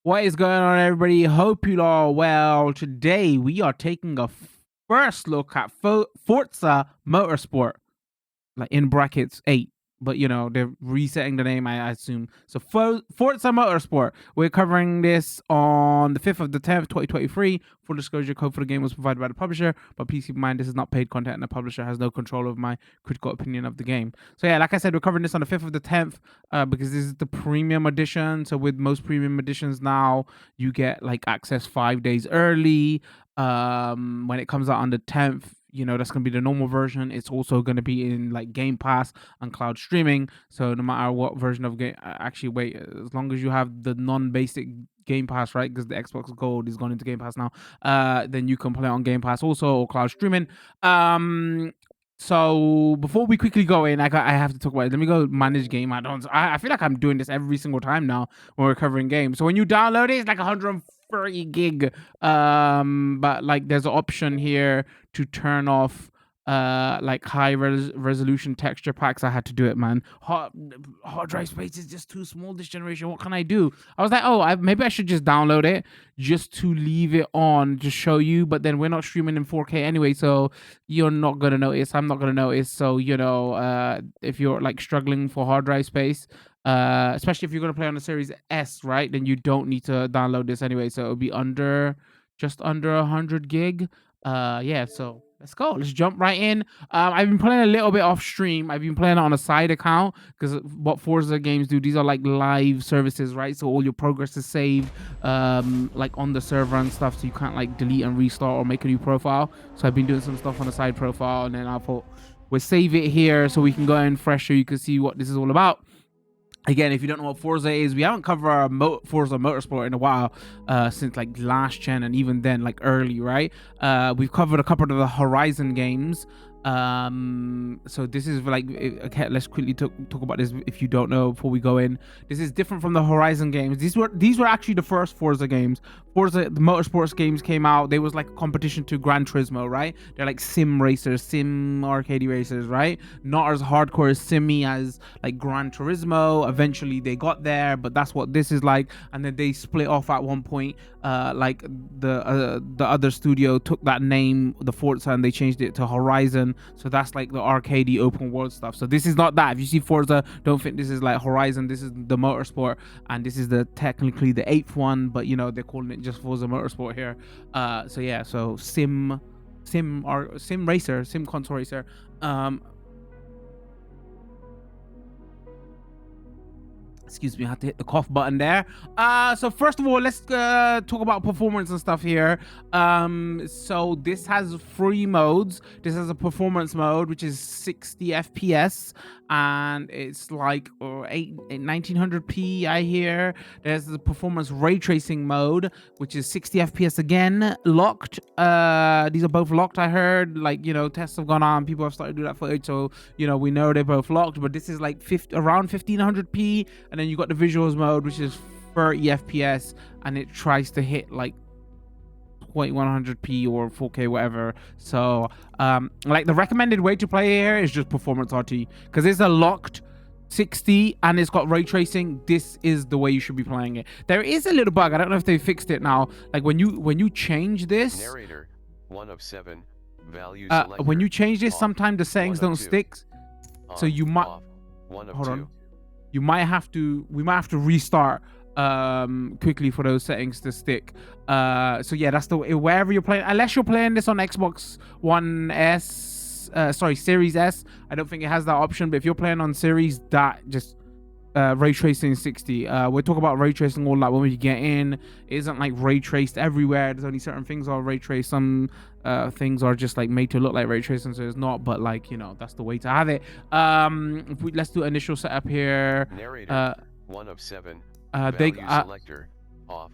What is going on, everybody? Hope you are well. Today we are taking a first look at Forza Motorsport, like in brackets 8, but they're resetting the name, I assume. So Forza Motorsport, we're covering this on the 5th of the 10th 2023. Full disclosure, code for the game was provided by the publisher, but please keep in mind this is not paid content and the publisher has no control over my critical opinion of the game. So yeah, like I said, we're covering this on the 5th of the 10th because this is the premium edition. So with most premium editions now, you get like access 5 days early. When it comes out on the 10th, that's going to be the normal version. It's also going to be in like Game Pass and cloud streaming. So no matter what version of game, actually wait, as long as you have the non-basic Game Pass, right? Because the Xbox Gold is going into Game Pass now. Then you can play on Game Pass also, or cloud streaming. So before we quickly go in, I have to talk about it. Let me go manage game add-ons. I feel like I'm doing this every single time now when we're covering games. So when you download it, it's like 130 gig. But like there's an option here to turn off like high resolution texture packs. I had to do it, man. Hard drive space is just too small this generation. What can I do? I was like, oh, maybe I should just download it just to leave it on to show you. But then we're not streaming in 4K anyway, so you're not gonna notice. I'm not gonna notice. So if you're like struggling for hard drive space, especially if you're gonna play on the Series S, right, then you don't need to download this anyway. So it'll be just under 100 gig. Yeah, so let's go. Let's jump right in. I've been playing a little bit off stream. I've been playing it on a side account because what Forza games do, these are like live services, right? So all your progress is saved like on the server and stuff, so you can't like delete and restart or make a new profile. So I've been doing some stuff on the side profile, and then I thought we'll save it here so we can go in fresh so you can see what this is all about. Again, if you don't know what Forza is, we haven't covered Forza Motorsport in a while, since like last gen, and even then like early, right? We've covered a couple of the Horizon games. So this is like, okay, let's quickly talk about this if you don't know before we go in. This is different from the Horizon games. These were actually the first Forza games. The Motorsports games came out. They was like a competition to Gran Turismo, right? They're like sim racers, sim arcade racers, right? Not as hardcore as simmy as like Gran Turismo. Eventually they got there, but that's what this is like. And then they split off at one point. Like the other studio took that name, the Forza, and they changed it to Horizon. So that's like the arcadey open world stuff. So this is not that. If you see Forza, don't think this is like Horizon. This is the Motorsport, and this is technically the 8th one, but they're calling it just Forza Motorsport here. So yeah, so sim racer, sim console racer. Excuse me, I had to hit the cough button there. So first of all, let's talk about performance and stuff here. So this has 3 modes. This has a performance mode, which is 60 FPS, and it's like 1900p, I hear. There's the performance ray tracing mode, which is 60 FPS again, locked. These are both locked, I heard. Like, tests have gone on, people have started to do that footage, so we know they're both locked. But this is like around 1500p, and then you got the visuals mode, which is 30 FPS, and it tries to hit like 2100p or 4K, whatever. So like the recommended way to play here is just performance RT, because it's a locked 60 and it's got ray tracing. This is the way you should be playing it. There is a little bug, I don't know if they fixed it now, like when you change this, narrator 1 of 7 value when you change this, sometimes the settings don't stick, so you might hold on, we might have to restart quickly for those settings to stick. So yeah, that's the way. Wherever you're playing, unless you're playing this on Xbox One S, Series S, I don't think it has that option. But if you're playing on Series, that just ray tracing 60. We'll talk about ray tracing all that when we get in. It isn't like ray traced everywhere. There's only certain things are ray traced. Some things are just like made to look like ray tracing, so it's not. But like that's the way to have it. Let's do initial setup here. Narrator 1 of 7. They selector off.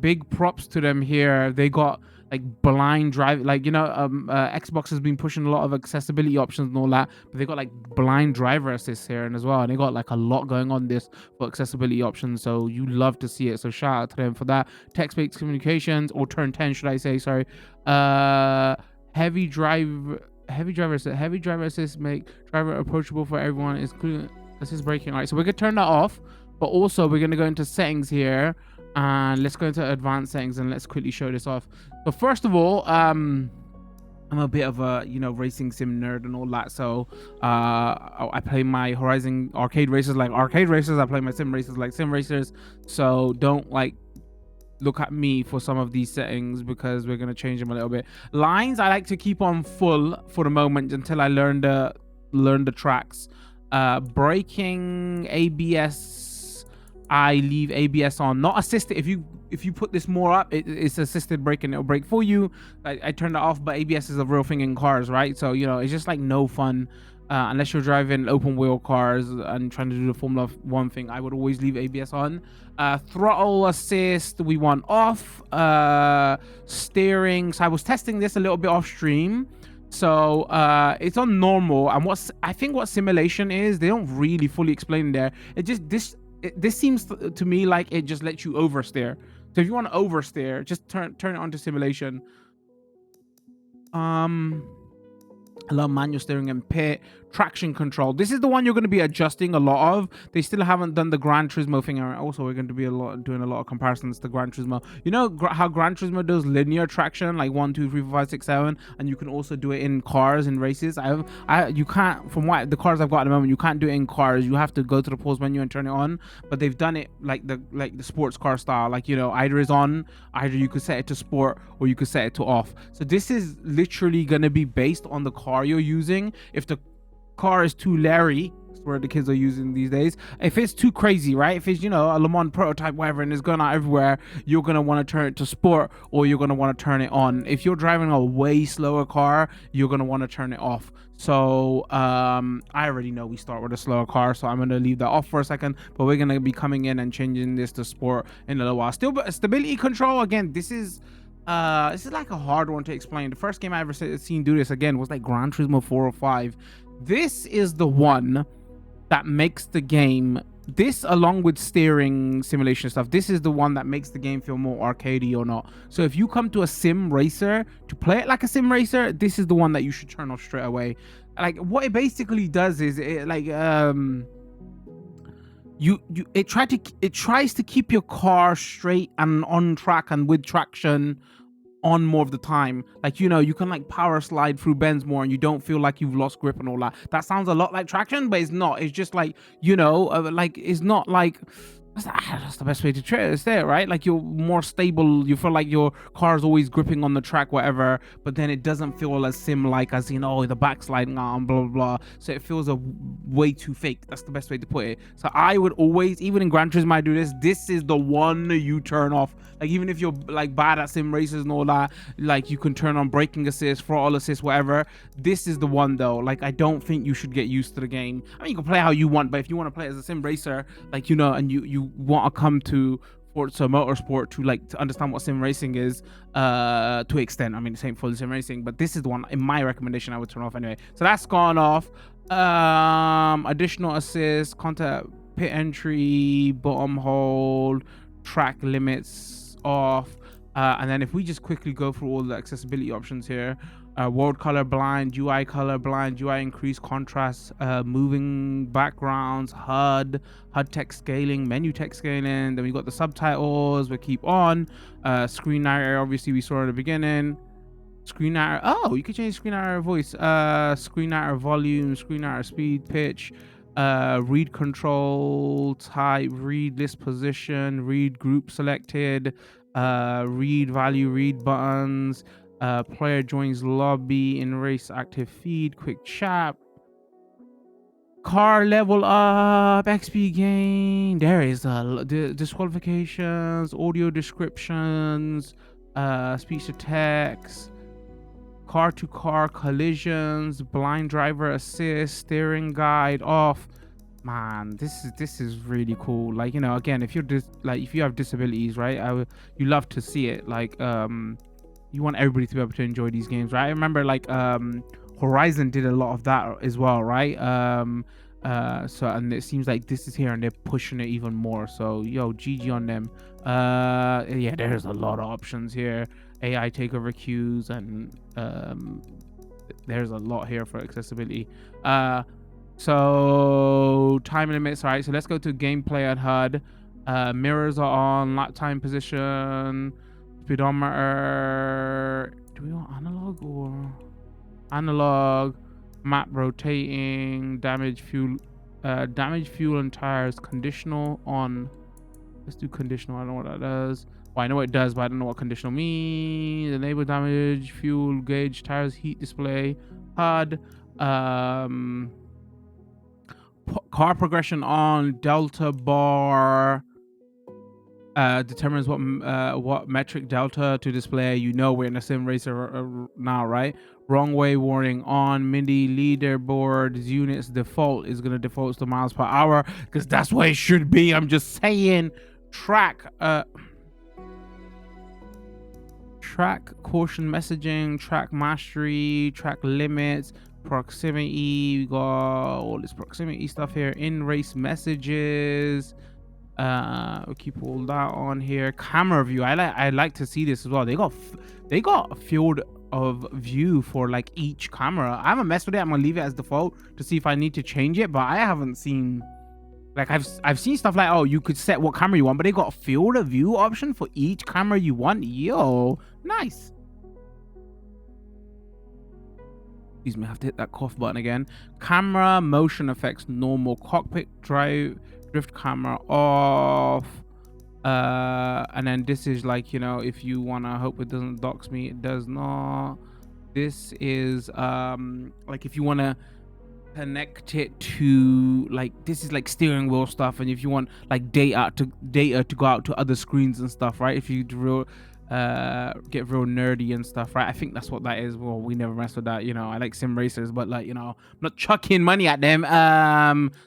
Big props to them here. They got like blind drive, like Xbox has been pushing a lot of accessibility options and all that, but they got like blind driver assist here and as well, and they got like a lot going on this for accessibility options, so you love to see it. So shout out to them for that. Text-based communications, or turn 10 should I say, sorry. Heavy driver assist make driver approachable for everyone, including assist braking. All right, so we're gonna turn that off. but also we're going to go into settings here, and let's go into advanced settings, and let's quickly show this off. So first of all, I'm a bit of a, you know, racing sim nerd and all that. So I play my Horizon arcade races like arcade racers. I play my sim races like sim racers. So don't like look at me for some of these settings, because we're going to change them a little bit. Lines I like to keep on full for the moment until I learn the tracks. Braking, ABS, I leave ABS on, not assisted. If you put this more up, it's assisted braking, it'll brake for you. I turned it off, but ABS is a real thing in cars, right? So, you know, it's just like no fun unless you're driving open wheel cars and trying to do the Formula 1 thing. I would always leave ABS on. Throttle assist we want off. Steering, so I was testing this a little bit off stream. So it's on normal, and I think what simulation is, they don't really fully explain there. It just this seems to me like it just lets you oversteer. So if you want to oversteer, just turn it on to simulation. Allow manual steering and pit. Traction control, this is the one you're going to be adjusting a lot of. They still haven't done the Gran Turismo thing. Also, we're going to be doing a lot of comparisons to Gran Turismo. You know how Gran Turismo does linear traction, like 1 2 3 4 5 6 7, and you can also do it in cars and races. You can't, from what the cars I've got at the moment, you can't do it in cars. You have to go to the pause menu and turn it on. But they've done it like the sports car style, like, you know, either is on, either you could set it to sport, or you could set it to off. So this is literally going to be based on the car you're using. If the car is too Larry, that's where the kids are using these days, if it's too crazy, right, if it's, you know, a Le Mans prototype, whatever, and it's going out everywhere, you're going to want to turn it to sport, or you're going to want to turn it on. If you're driving a way slower car, you're going to want to turn it off. So I already know we start with a slower car, so I'm going to leave that off for a second, but we're going to be coming in and changing this to sport in a little while. Still, but stability control, again, this is like a hard one to explain. The first game I ever seen do this again was like Gran Turismo 4 or 5. This is the one that makes the game, this along with steering simulation stuff, this is the one that makes the game feel more arcadey or not. So if you come to a sim racer to play it like a sim racer, this is the one that you should turn off straight away. Like what it basically does is it like it tries to keep your car straight and on track and with traction on more of the time. Like, you know, you can like power slide through bends more and you don't feel like you've lost grip and all that. That sounds a lot like traction, but it's not. It's just like, you know, like it's not like, that's the best way to say it, right? Like you're more stable, you feel like your car is always gripping on the track, whatever, but then it doesn't feel as sim like, as, you know, the backsliding on, blah blah blah. So it feels a way too fake. That's the best way to put it. So I would always, even in Gran Turismo I do this is the one you turn off. Like even if you're like bad at sim races and all that, like you can turn on braking assist, throttle assist, whatever. This is the one though. Like I don't think you should get used to the game. I mean, you can play how you want, but if you want to play as a sim racer, like, you know, and you want to come to Forza Motorsport to understand what sim racing is to extent. I mean, it's ain't full sim racing, but this is the one in my recommendation I would turn off anyway. So that's gone off. Additional assist, contact, pit entry, bottom hold, track limits off. And then if we just quickly go through all the accessibility options here, world color blind, UI color blind, UI increase contrast, moving backgrounds, HUD text scaling, menu text scaling. Then we got the subtitles, we keep on. Screen narrator, obviously we saw at the beginning. Screen narrator, oh, you can change screen narrator voice, screen narrator volume, screen narrator speed, pitch, read control type, read list position, read group selected, read value, read buttons, player joins lobby in race active feed, quick chat, car level up, XP gain. There is disqualifications, audio descriptions, speech to text, car to car collisions, blind driver assist, steering guide off. Man, this is really cool. Like, you know, again, if you're if you have disabilities, right, you love to see it. Like you want everybody to be able to enjoy these games, right? I remember like Horizon did a lot of that as well, right? So, and it seems like this is here and they're pushing it even more. So yo, GG on them. Yeah, there's a lot of options here. AI takeover queues, and there's a lot here for accessibility. So time limits, all right. So let's go to gameplay and HUD. Mirrors are on, lap time position, speedometer. Do we want analog or analog? Map rotating, damage fuel and tires, conditional on. Let's do conditional. I don't know what that does. Well, I know what it does, but I don't know what conditional means. Enable damage, fuel gauge, tires, heat display, HUD. Car progression on, delta bar determines what metric delta to display. You know we're in a sim racer now, right? Wrong way warning on. MIDI leaderboards units default is gonna default to miles per hour because that's what it should be. I'm just saying. Track caution messaging, track mastery, track limits, proximity. We got all this proximity stuff here. In race messages. We'll keep all that on here. Camera view. I like to see this as well. They got a field of view for like each camera. I haven't messed with it. I'm gonna leave it as default to see if I need to change it, but I haven't seen. Like I've seen stuff like, oh, you could set what camera you want, but they got a field of view option for each camera you want. Yo, nice. Excuse me, I have to hit that cough button again. Camera motion effects, normal. Cockpit drift camera off. And then this is like, you know, if you wanna hope it doesn't dox me, it does not. This is like if you wanna connect it to, like, this is like steering wheel stuff, and if you want like data to go out to other screens and stuff, right? If you get real nerdy and stuff, right? I think that's what that is. Well, we never mess with that, you know. I like sim racers, but like, you know, I'm not chucking money at them.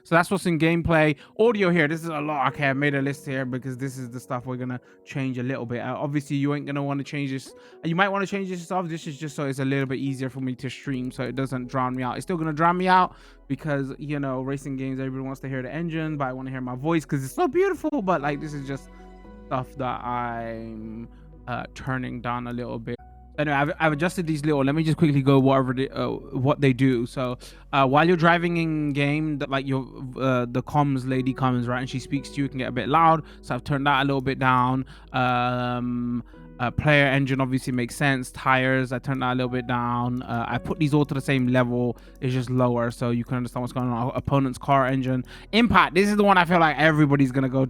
So that's what's in gameplay. Audio here, this is a lot. Okay, I made a list here because this is the stuff we're gonna change a little bit. Obviously you ain't gonna want to change this. You might want to change this yourself. This is just so it's a little bit easier for me to stream, so it doesn't drown me out. It's still gonna drown me out because, you know, racing games, everybody wants to hear the engine, but I want to hear my voice because it's so beautiful. But like, this is just stuff that I'm turning down a little bit. Anyway, I've adjusted these little. Let me just quickly go what they do. So while you're driving in game, like your the comms lady comes, right, and she speaks to you, it can get a bit loud, so I've turned that a little bit down. Player engine obviously makes sense. Tires, I turned that a little bit down. I put these all to the same level. It's just lower, so you can understand what's going on. Opponent's car engine. Impact, this is the one I feel like everybody's gonna go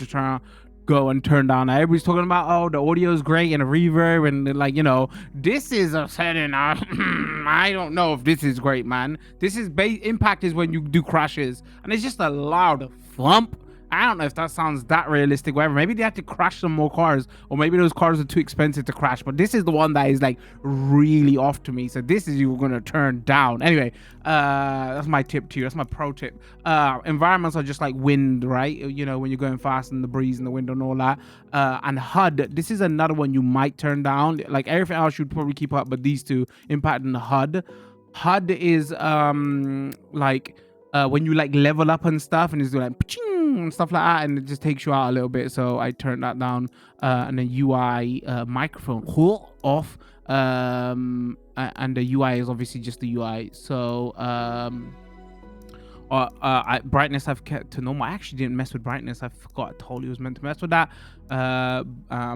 and turn down. Everybody's talking about, oh, the audio is great and a reverb, and like, you know, this is a setting. I don't know if this is great, man. This is impact is when you do crashes, and it's just a loud thump. I don't know if that sounds that realistic, whatever. Maybe they have to crash some more cars, or maybe those cars are too expensive to crash, but this is the one that is like really off to me. So this is you're gonna turn down. Anyway, that's my tip to you. That's my pro tip. Environments are just like wind, right? You know, when you're going fast and the breeze and the wind and all that. And HUD, this is another one you might turn down. Like everything else you'd probably keep up, but these two, impact and HUD. HUD is like when you like level up and stuff, and it's like and stuff like that, and it just takes you out a little bit, so I turned that down. And then UI microphone off, and the UI is obviously just the UI. So brightness I've kept to normal. I actually didn't mess with brightness. I forgot. I totally was meant to mess with that.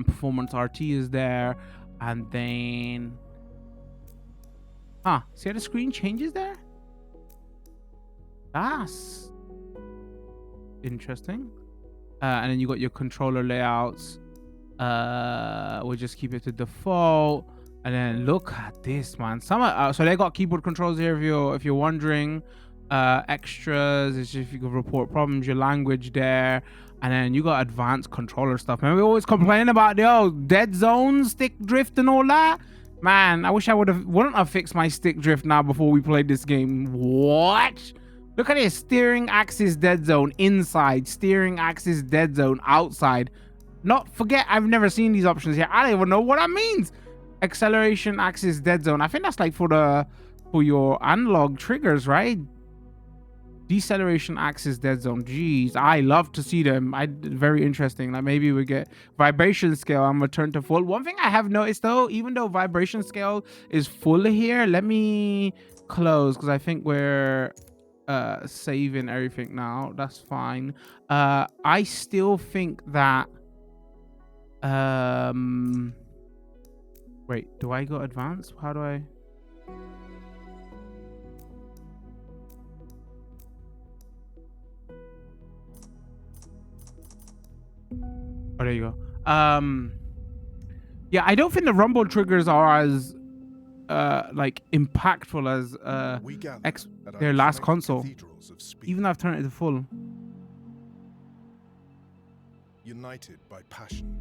Performance RT is there, and then see how the screen changes there? That's interesting. And then you got your controller layouts. We'll just keep it to default. And then look at this, man. Some so they got keyboard controls here if you're wondering. Extras is if you can report problems, your language there. And then you got advanced controller stuff. Man, we always complain about the dead zone, stick drift and all that. Man, I wish I wouldn't have fixed my stick drift now before we played this game. What? Look at this. Steering axis dead zone inside. Steering axis dead zone outside. Forget, I've never seen these options here. I don't even know what that means. Acceleration axis dead zone. I think that's like for your analog triggers, right? Deceleration axis dead zone. Jeez, I love to see them. Very interesting. Like maybe we get vibration scale. I'm gonna turn to full. One thing I have noticed though, even though vibration scale is full here, let me close because I think we're saving everything now. That's fine. I still think that wait, do I go advanced? How do I? Oh, there you go. Yeah, I don't think the rumble triggers are as like impactful as their last console. Even though I've turned it to full. United by passion.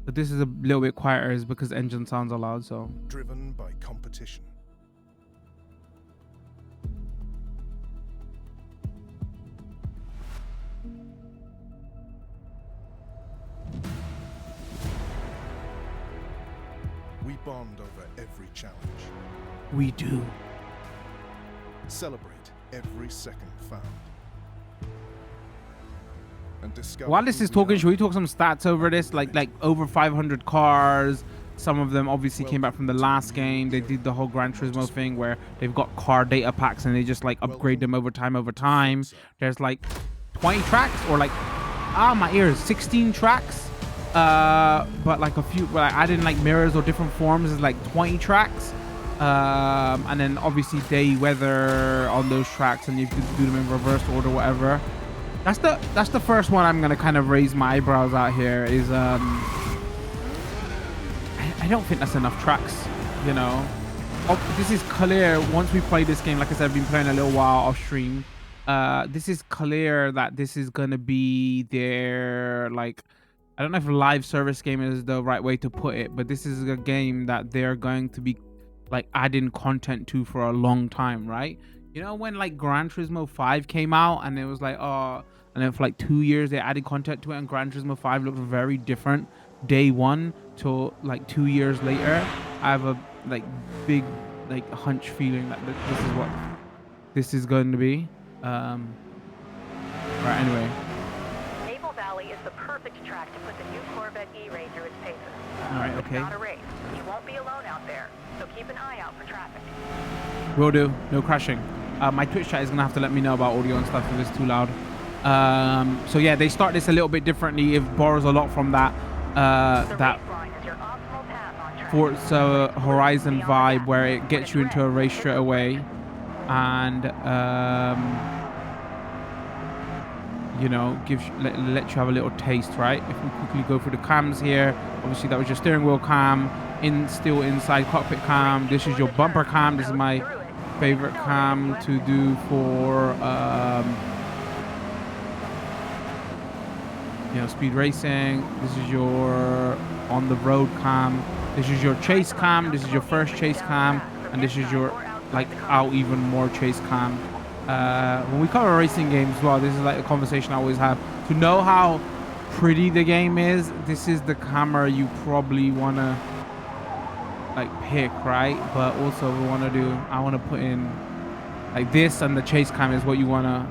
But this is a little bit quieter, is because engine sounds are loud, so. Driven by competition. We bond over every challenge. We do. Celebrate every second found. And discover while this is talking, should we talk some stats over this? Like over 500 cars. Some of them obviously came back from the last game. They did the whole Gran Turismo thing where they've got car data packs and they just like upgrade them over time. There's like 20 tracks or like, my ears, 16 tracks. But like a few, like adding like mirrors or different forms is like 20 tracks. And then obviously day weather on those tracks, and you can do them in reverse order, whatever. That's the first one I'm gonna kind of raise my eyebrows out here. Is I don't think that's enough tracks, you know. Oh, this is clear. Once we play this game, like I said, I've been playing a little while off stream. This is clear that this is gonna be their, like, I don't know if live service game is the right way to put it, but this is a game that they're going to be like adding content to for a long time, right? You know, when like Gran Turismo 5 came out and it was like, oh, and then for like 2 years they added content to it, and Gran Turismo 5 looked very different day one to like 2 years later. I have a like big like hunch feeling that this is what this is going to be. Right, anyway. Maple Valley is the perfect track to put the new Corvette E-Ray through its paces. All right, okay. It's not a race. You won't be alone out there, so keep an eye out for traffic. Will do. No crashing. My Twitch chat is gonna have to let me know about audio and stuff if it's too loud. So yeah, they start this a little bit differently. It borrows a lot from that Forza Horizon vibe, where it gets you into a race straight away, and you know, let you have a little taste, right? If we quickly go through the cams here, obviously that was your steering wheel cam, still inside cockpit cam. This is your bumper cam. This is my favorite cam to do for you know, speed racing. This is your on the road cam. This is your chase cam. This is your first chase cam, and this is your like out even more chase cam. When we cover racing games as well, this is like a conversation I always have. To know how pretty the game is, this is the camera you probably want to like pick, right? But also I want to put in like this, and the chase cam is what you want to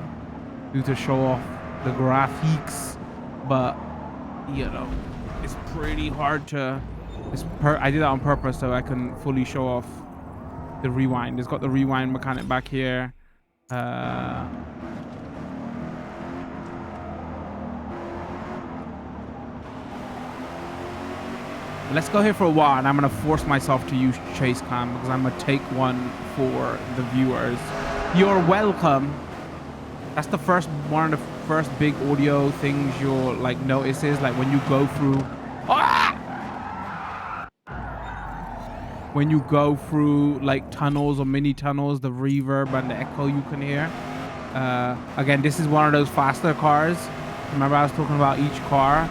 do to show off the graphics. But you know, it's pretty hard to I did that on purpose so I can fully show off the rewind. It's got the rewind mechanic back here. Let's go here for a while, and I'm gonna force myself to use chase cam because I'm gonna take one for the viewers. You're welcome. That's the one of the first big audio things you'll like notice is like when you go through when you go through like tunnels or mini tunnels, the reverb and the echo you can hear. Again, this is one of those faster cars. Remember I was talking about each car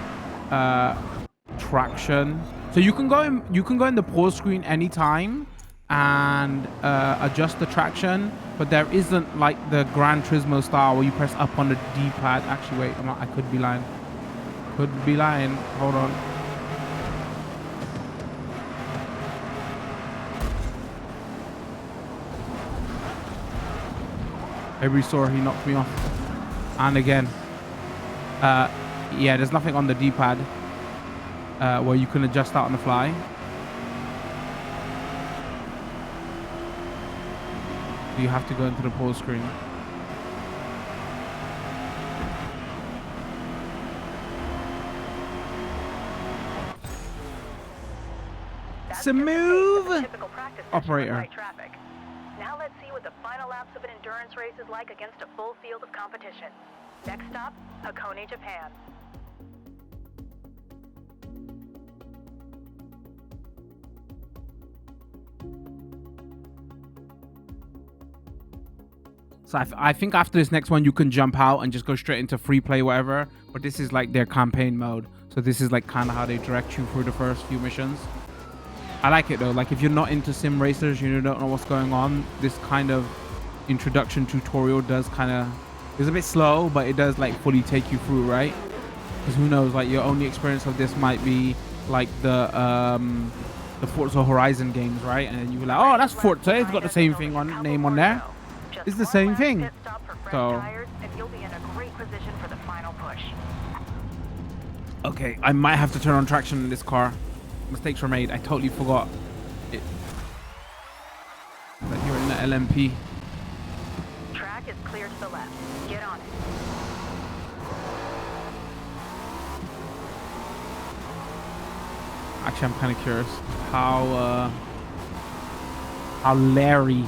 traction. So you can go in the pause screen anytime and adjust the traction, but there isn't like the Gran Turismo style where you press up on the D-pad. Actually, wait, I could be lying. Hold on. Every saw he knocked me off. And again, yeah, there's nothing on the D-pad where you can adjust that on the fly. You have to go into the pause screen. That's just a taste of the Smooth typical practice session with operator. light traffic. Now let's see what the final laps of an endurance race is like against a full field of competition. Next stop, Hakone, Japan. So I think after this next one, you can jump out and just go straight into free play, whatever. But this is like their campaign mode. So this is like kind of how they direct you through the first few missions. I like it though. Like if you're not into sim racers, you don't know what's going on, this kind of introduction tutorial does kind of, it's a bit slow, but it does like fully take you through, right? Because who knows, like your only experience of this might be like the Forza Horizon games, right? And then you be like, oh, that's Forza. It's got the same thing on name on there. It's the same thing. So okay, I might have to turn on traction in this car. Mistakes were made. I totally forgot it. That you're in the LMP. Track is clear to the left. Get on it. Actually, I'm kind of curious how Larry.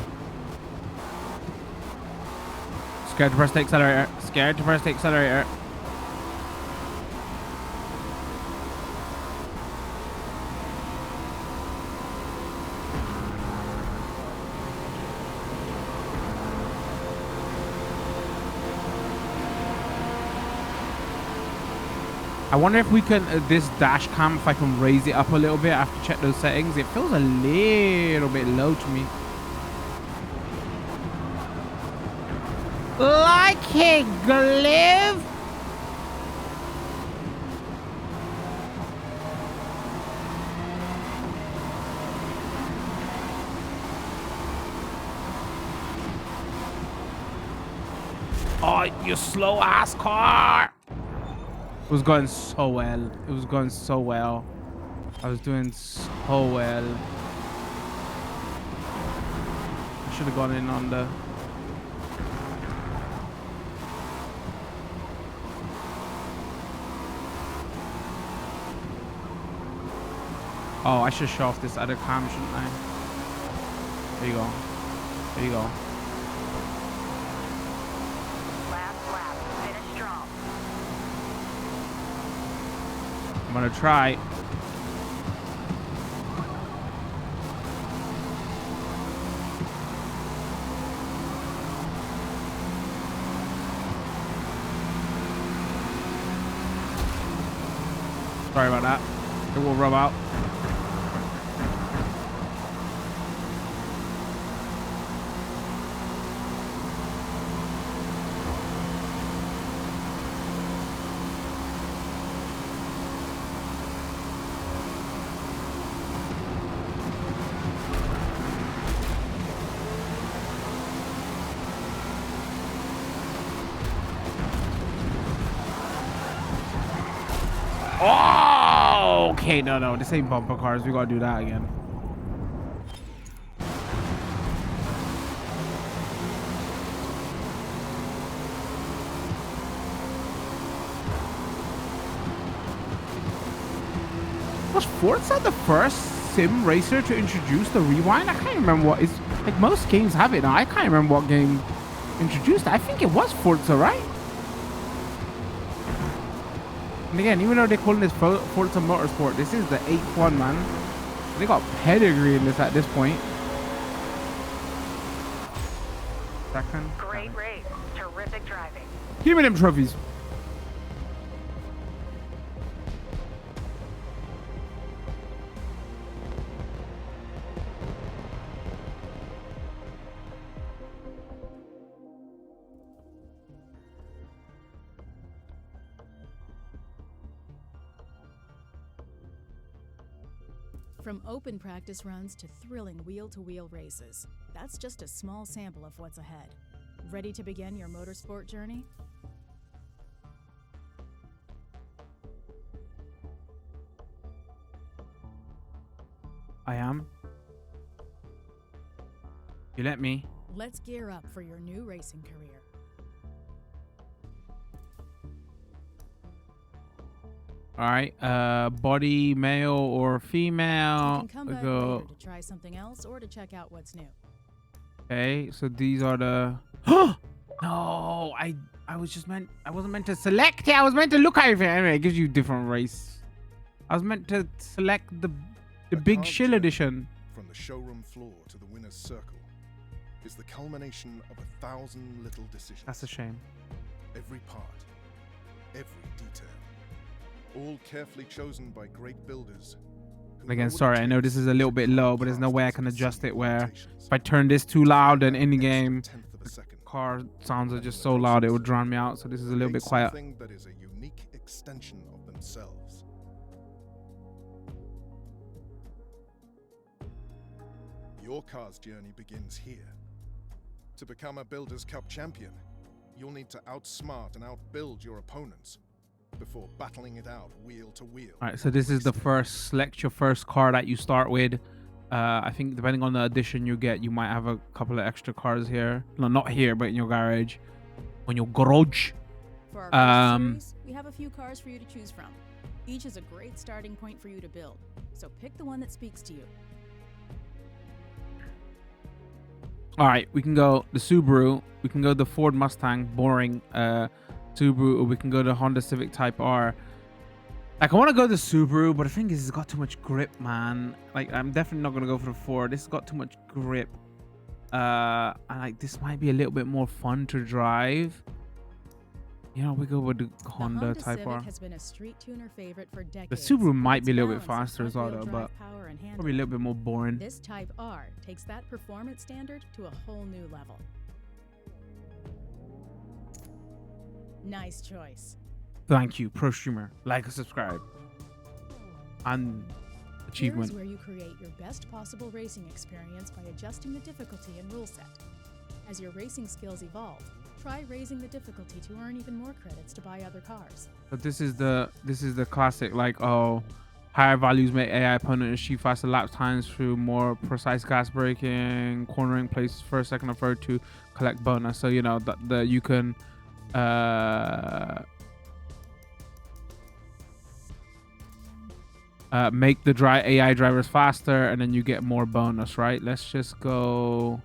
Scared to press the accelerator. Scared to press the accelerator. I wonder if we can, this dash cam, if I can raise it up a little bit. I have to check those settings. It feels a little bit low to me. Like it, Gliv. Oh, you slow ass car. It was going so well. It was going so well. I was doing so well. I should have gone in on the... Oh, I should show off this other cam, shouldn't I? There you go. There you go. Last lap. Finish strong. I'm gonna try. Sorry about that. It will rub out. Oh, okay, no, this ain't bumper cars. We gotta do that again. Was Forza the first sim racer to introduce the rewind? I can't remember what is, like most games have it now. I can't remember what game introduced it. I think it was Forza, right? And again, even though they're calling this Forza Motorsport, this is the 8th one, man. They got pedigree in this at this point. Second. Great race. Terrific driving. Give me them trophies. From open practice runs to thrilling wheel-to-wheel races, that's just a small sample of what's ahead. Ready to begin your motorsport journey? I am. You let me. Let's gear up for your new racing career. All right. Body, male or You female. can come We back go. later to try something else or to check out what's new. Okay, so these are the. No, I was just meant. I wasn't meant to select it. I was meant to look at it. Anyway, it gives you different race. I was meant to select the A big car's shill journey edition. From the showroom floor to the winner's circle is the culmination of 1,000 little decisions. That's a shame. Every part, every detail, all carefully chosen by great builders. who And again, know what it sorry, I know this takes is a little to bit carve low, but there's no past way I its can adjust obscene it where limitations. if I turn this too loud, then That in the extra game, tenth of a second car sounds are and just the so loud it would process drown me out. So this is a little bit create quiet. something that is a unique extension of themselves. Your car's journey begins here. To become a Builders' Cup champion, you'll need to outsmart and outbuild your opponents before battling it out wheel to wheel. All right, so this is the first. Select your first car that you start with. I think depending on the edition you get, you might have a couple of extra cars here. No, not here, but in your garage. On your garage. For our first Um, series, we have a few cars for you to choose from. Each is a great starting point for you to build, so pick the one that speaks to you. All right, we can go the Subaru. We can go the Ford Mustang, boring Subaru, or we can go the Honda Civic Type R. Like, I want to go the Subaru, but the thing is, it's got too much grip, man. Like, I'm definitely not gonna go for the Ford. This has got too much grip. And like, this might be a little bit more fun to drive. You know, we go with the Honda the Type Civic R. has been a street tuner favorite for The decades. Subaru with might its be a little bit balance of faster as well, front-wheel though, drive but power and probably a little handling. bit more boring. This Type R takes that performance standard to a whole new level. Nice choice. Thank you, pro streamer. Like and subscribe. And achievement. Here is where you create your best possible racing experience by adjusting the difficulty and rule set. As your racing skills evolve, try raising the difficulty to earn even more credits to buy other cars. But this is the classic, like, oh, higher values make AI opponent achieve faster lap times through more precise gas braking, cornering places first, second, or third to collect bonus. So you know that you can make the AI drivers faster, and then you get more bonus, right? Let's go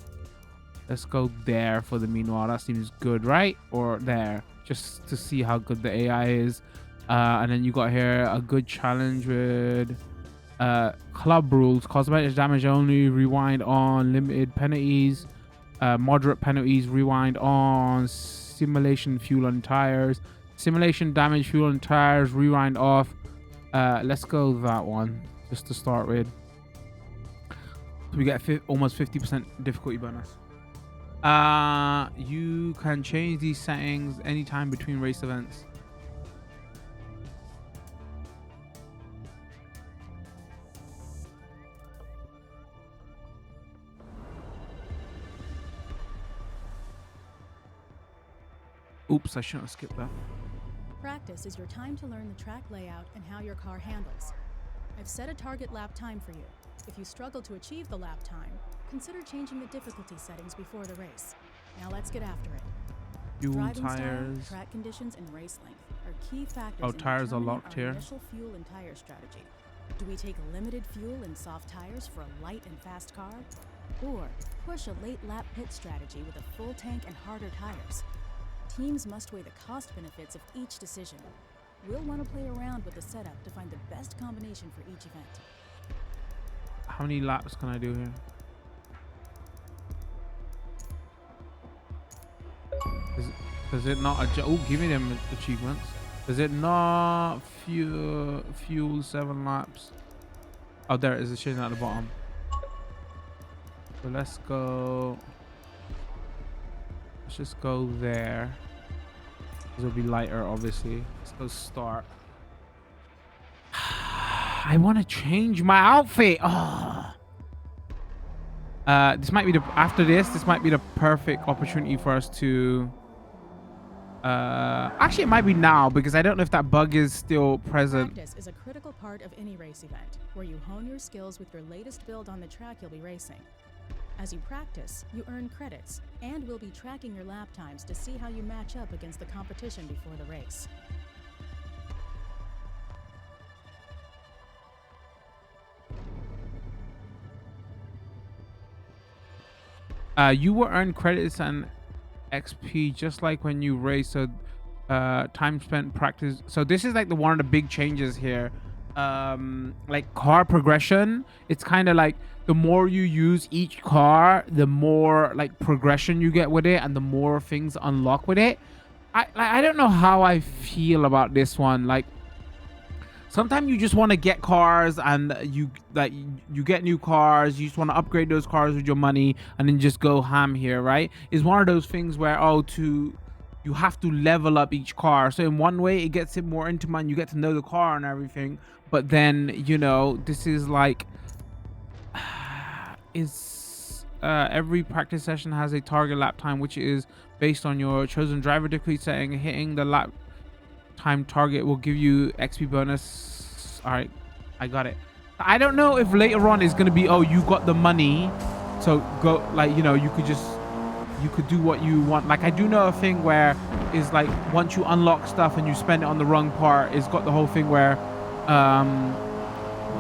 there for the meanwhile. That seems good, right? Or there, just to see how good the AI is. And then you got here a good challenge with club rules: cosmetic damage only, rewind on, limited penalties, moderate penalties, rewind on, simulation fuel on tires, simulation damage fuel on tires, rewind off. Let's go that one just to start with. So we get almost 50% difficulty bonus. You can change these settings anytime between race events. Oops, I shouldn't have skipped that. Practice is your time to learn the track layout and how your car handles. I've set a target lap time for you. If you struggle to achieve the lap time, consider changing the difficulty settings before the race. Now let's get after it. Fuel, Driving tires. style, track conditions, and race length are key factors Oh, in tires are determining locked our here. initial fuel and tire strategy. Do we take limited fuel and soft tires for a light and fast car? Or push a late lap pit strategy with a full tank and harder tires? Teams must weigh the cost benefits of each decision. We'll want to play around with the setup to find the best combination for each event. How many laps can I do here? Does it not adjust? Oh, give me them achievements. Does it not fuel 7 laps? Oh, there it is. It's showing at the bottom. So let's go. Let's just go there. It'll be lighter, obviously. Let's go start. I want to change my outfit. Oh. This might be after this might be the perfect opportunity for us to actually it might be now, because I don't know if that bug is still present. Practice is a critical part of any race event, where you hone your skills with your latest build on the track you'll be racing. As you practice, you earn credits, and we'll be tracking your lap times to see how you match up against the competition before the race. You will earn credits and XP just like when you race. So time spent practice. So this is like the one of the big changes here. Like car progression, it's kind of like the more you use each car, the more like progression you get with it and the more things unlock with it. I don't know how I feel about this one. Like sometimes you just want to get cars and you get new cars, you just want to upgrade those cars with your money and then just go ham here, right? It's one of those things where you have to level up each car. So in one way it gets it more intimate and you get to know the car and everything, but then you know this is like every practice session has a target lap time which is based on your chosen driver difficulty setting. Hitting the lap time target will give you XP bonus. All right, I got it. I don't know if later on is going to be, oh, you got the money, so go, like, you know, you could do what you want. Like I do know a thing where is like once you unlock stuff and you spend it on the wrong part, it's got the whole thing where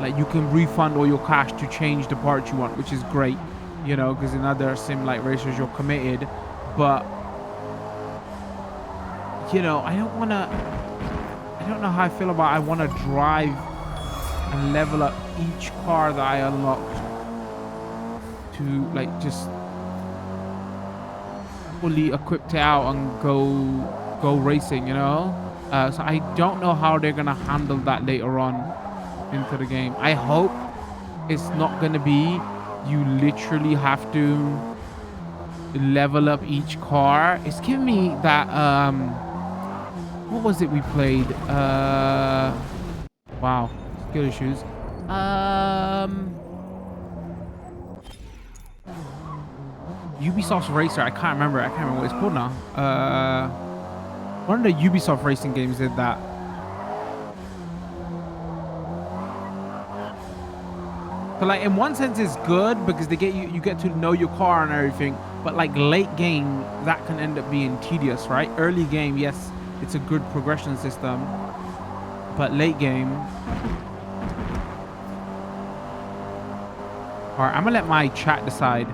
like you can refund all your cash to change the part you want, which is great, you know, because in other sim like racers you're committed. But you know, I don't know how I feel about, I want to drive and level up each car that I unlocked to like just fully equipped it out and go racing, you know. So I don't know how they're gonna handle that later on into the game. I hope it's not gonna be you literally have to level up each car. It's giving me that what was it we played? Wow, skill issues. Ubisoft's Racer. I can't remember. I can't remember what it's called now. One of the Ubisoft racing games did that. So like in one sense it's good because they get you get to know your car and everything. But like late game, that can end up being tedious, right? Early game, yes, it's a good progression system, but late game. All right, I'm gonna let my chat decide.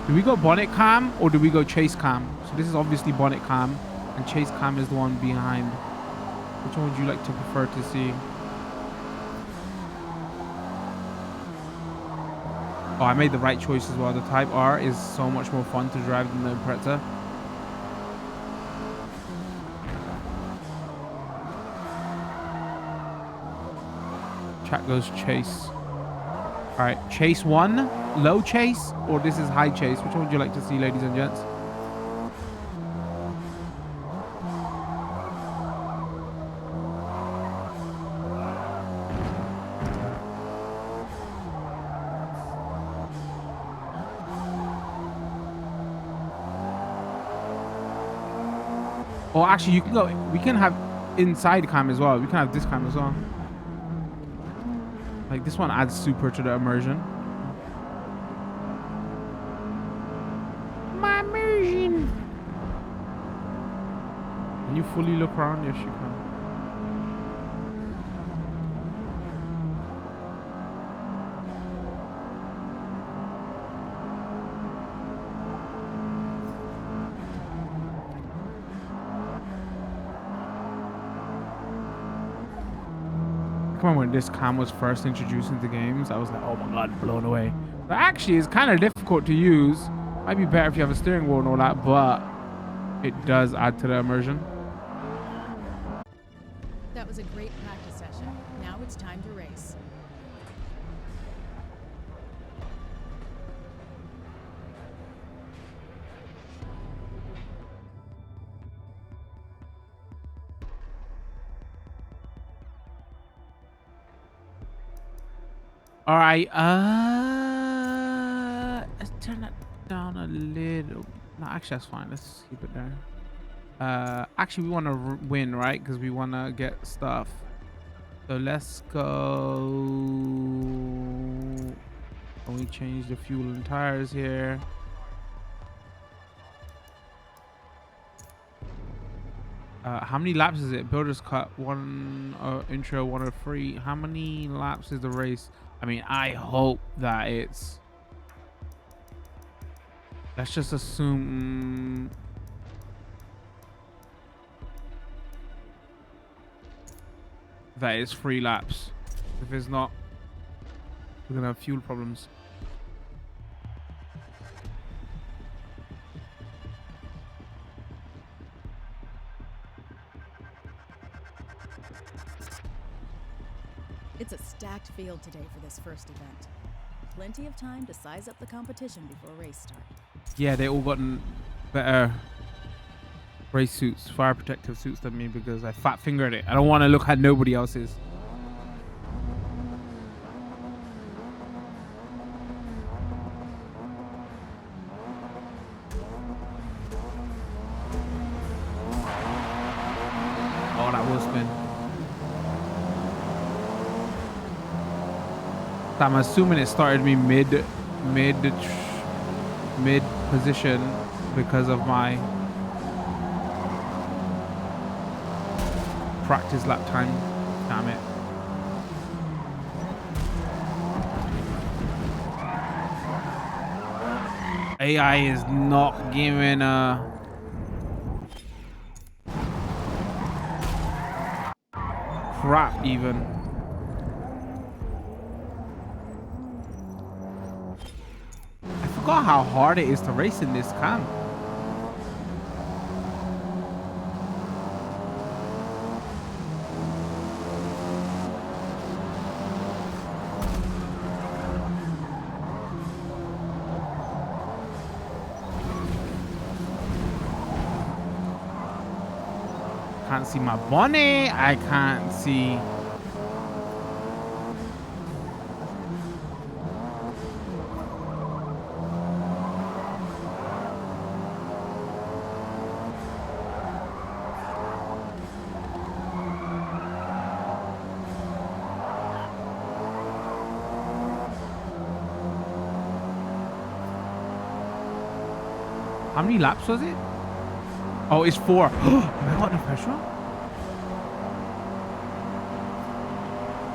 Do we go bonnet cam or do we go chase cam? So this is obviously bonnet cam, and chase cam is the one behind. Which one would you like to prefer to see? Oh, I made the right choice as well. The Type R is so much more fun to drive than the Impreza. Chat goes chase. All right, chase 1, low chase, or this is high chase. Which one would you like to see, ladies and gents? Or actually, you can go. We can have inside cam as well. We can have this cam as well. Like this one adds super to the immersion. My immersion. Can you fully look around? Yes, you can. When this cam was first introduced into games, I was like, oh my god, blown away. But actually it's kind of difficult to use. Might be better if you have a steering wheel and all that, but it does add to the immersion. That was a great practice session. Now it's time to race. All right, let's turn that down a little. No, actually that's fine. Let's keep it there. Actually we want to win, right? Because we want to get stuff. So let's go. Can we change the fuel and tires here? How many laps is it? Builder's cut, 1 intro, 103. How many laps is the race? I mean, I hope that it's Let's just assume that it's 3 laps. If it's not, we're gonna have fuel problems. It's a stacked field today for this first event. Plenty of time to size up the competition before race start. Yeah, they all gotten better race suits, fire protective suits than me because I fat fingered it. I don't want to look at nobody else's. Oh, that will spin. I'm assuming it started me mid position because of my practice lap time. Damn it. AI is not giving a crap even. I forgot how hard it is to race in this cam. Can't see my bonnet. I can't see. How many laps was it? Oh, it's 4. Have I got enough petrol?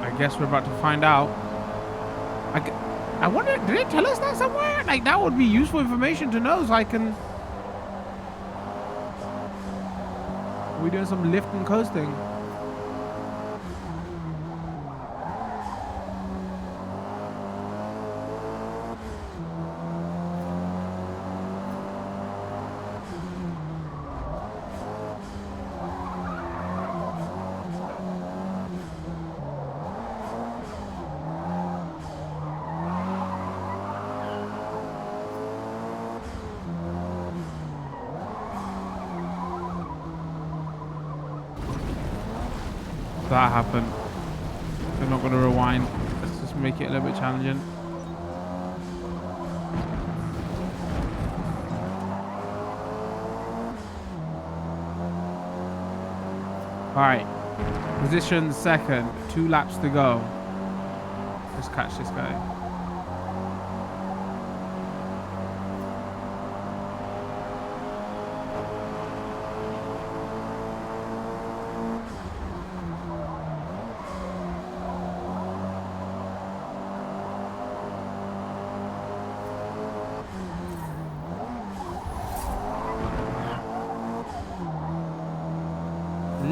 I guess we're about to find out. I wonder, did they tell us that somewhere? Like, that would be useful information to know so I can... Are we doing some lift and coasting? That happened. They're not going to rewind. Let's just make it a little bit challenging. All right, position second, 2 laps to go. Let's catch this guy.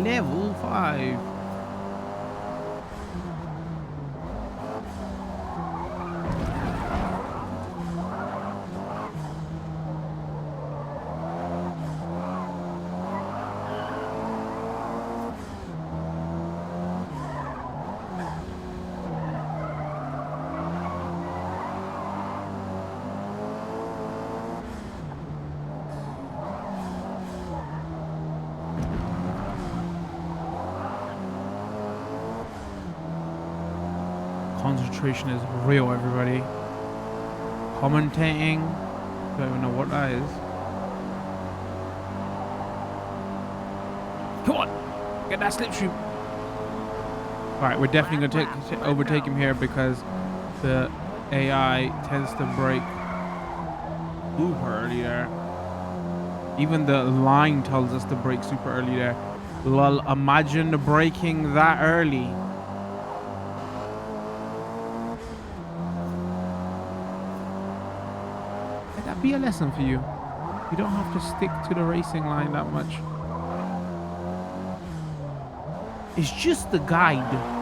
Level 5. Concentration is real, everybody. Commentating, don't even know what that is. Come on, get that slipstream. All right, we're definitely gonna overtake him here because the AI tends to brake super early there. Even the line tells us to brake super early there. Lol, imagine braking that early. that be a lesson for you. You don't have to stick to the racing line that much. It's just the guide.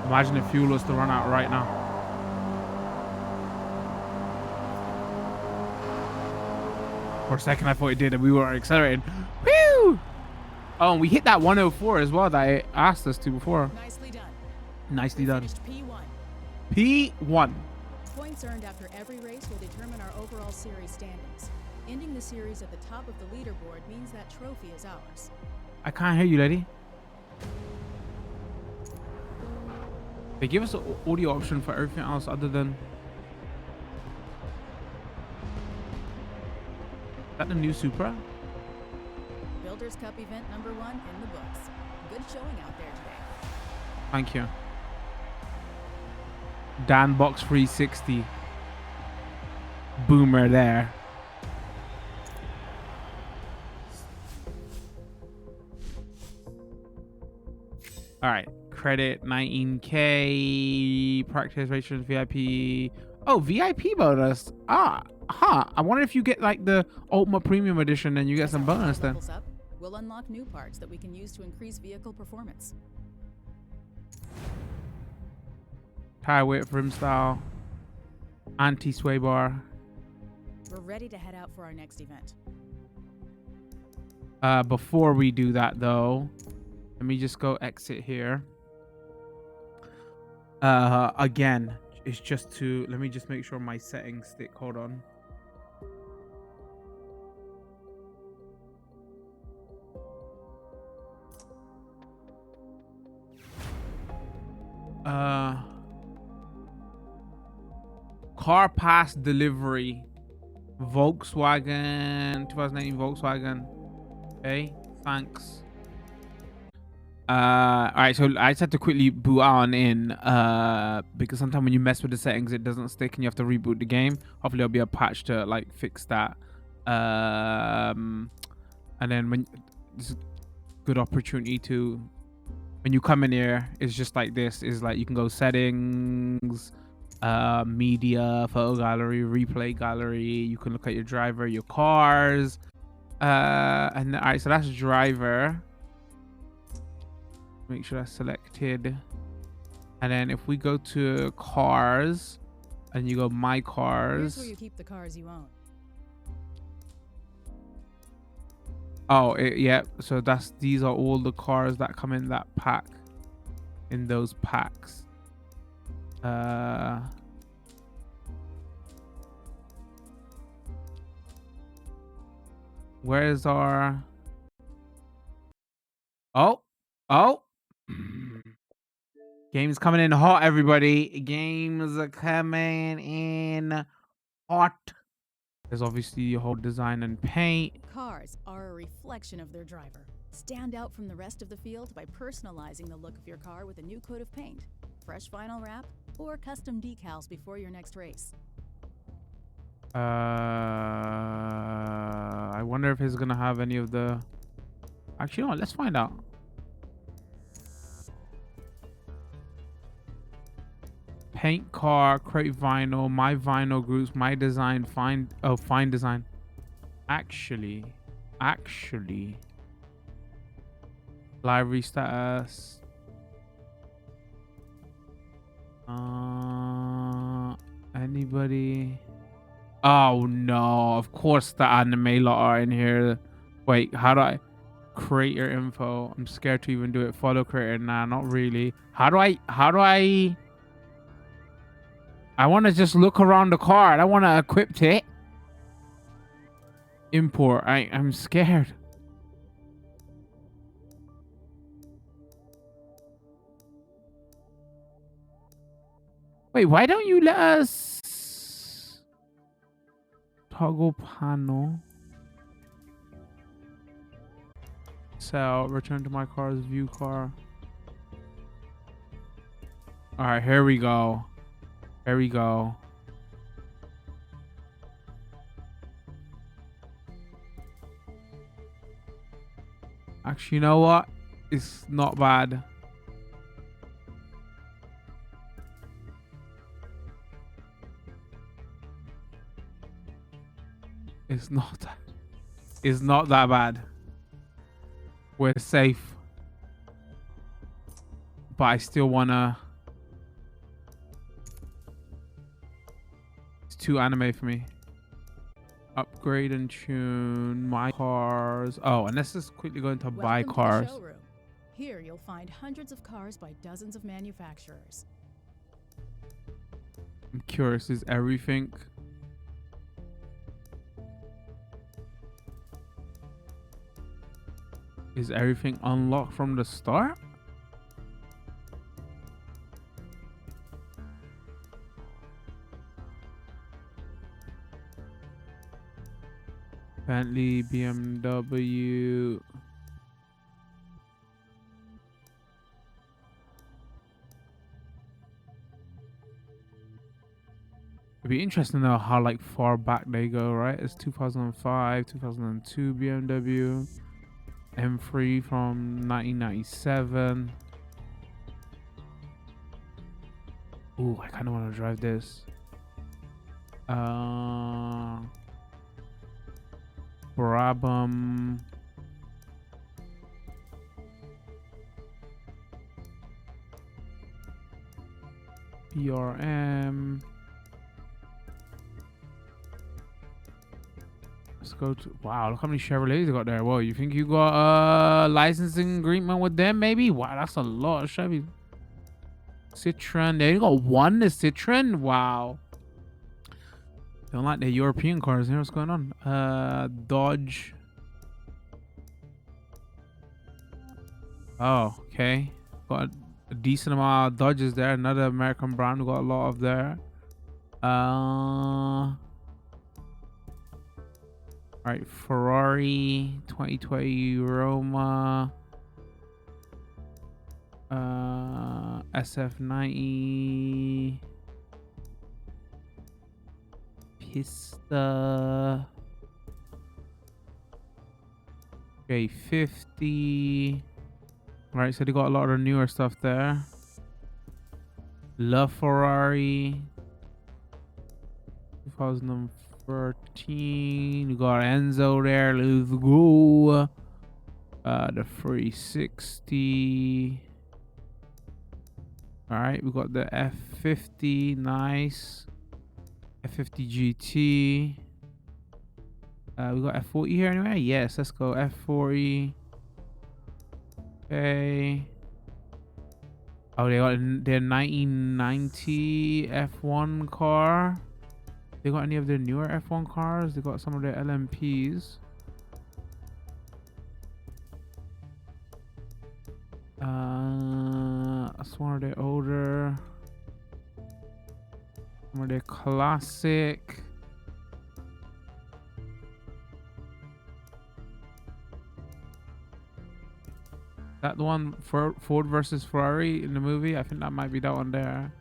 Imagine if fuel was to run out right now. For a second, I thought it did, and we were accelerating. Woo! Oh, and we hit that 104 as well that I asked us to before. Nicely done. Nicely We done. finished P1. P1. Points earned after every race will determine our overall series standings. Ending the series at the top of the leaderboard means that trophy is ours. I can't hear you, lady. They give us an audio option for everything else other than... Is that the new Supra? Builders Cup event number 1 in the books. Good showing out there today. Thank you. Dan Box 360. Boomer there. All right. Credit 19K. Practice rations VIP. Oh, VIP bonus. I wonder if you get like the Ultimate Premium Edition and you get some bonus then. Levels up, we'll unlock new parts that we can use to increase vehicle performance. Tire width, rim style, anti-sway bar. We're ready to head out for our next event. Before we do that though, let me just go exit here. Again, it's just to, let me just make sure my settings stick. Hold on. Car pass delivery. Volkswagen, 2018 Volkswagen. Okay, thanks. All right, so I just had to quickly boot out and in because sometimes when you mess with the settings it doesn't stick and you have to reboot the game. Hopefully there'll be a patch to like fix that. And then when this is a good opportunity to, when you come in here, it's just like this, is like you can go settings, media, photo gallery, replay gallery. You can look at your driver, your cars, and all right, so that's driver. Make sure that's selected. And then if we go to cars and you go my Here's cars. where you keep the cars you own. Oh, yeah. So these are all the cars that come in that pack, in those packs. Where's our... Oh. Game's coming in hot, everybody. Games are coming in hot. There's obviously your whole design and paint. Cars are a reflection of their driver. Stand out from the rest of the field by personalizing the look of your car with a new coat of paint, fresh vinyl wrap, or custom decals before your next race. I wonder if he's gonna have any of the... Actually, no, let's find out. Paint car, create vinyl, my vinyl groups, my design, find design. Actually, library status. Anybody? Oh no, of course the anime lot are in here. Wait, how do I create your info? I'm scared to even do it. Follow creator. Nah, not really. How do I want to just look around the car. I don't want to equip it. Import. I'm scared. Wait, why don't you let us toggle panel? Sell. Return to my car's view car. All right, here we go. Here we go. Actually, you know what? It's not bad. It's not that bad. We're safe. But I still wanna. It's too anime for me. Upgrade and tune my cars. Oh, and let's just quickly go into buy Welcome cars. to the showroom. Here you'll find hundreds of cars by dozens of manufacturers. I'm curious, is everything unlocked from the start? Bentley, BMW. It'd be interesting to know how like far back they go, right? It's 2005, 2002 BMW. M3 from 1997. Ooh, I kind of want to drive this. Brabham. BRM. Let's go to, wow, look how many Chevrolets they got there. Whoa, you think you got a licensing agreement with them maybe? Wow, that's a lot of Chevy. Citroen, they got one the Citroen. Wow. Don't like the European cars here. What's going on? Dodge. Oh, okay. Got a decent amount of Dodges there. Another American brand. We got a lot of there. All right, Ferrari 2020 Roma. SF90. Pista. J50. Right, so they got a lot of newer stuff there. La Ferrari 2013. We got Enzo there. Let's go. The 360. All right, we got the F50. Nice. F50 GT. We got F40 here anyway. Yes, let's go F40. Okay. Oh, they got their 1990 F1 car. They got any of their newer F1 cars? They got some of their LMPs. That's one of their older. Some of their classic. That the one for Ford versus Ferrari in the movie? I think that might be that one there.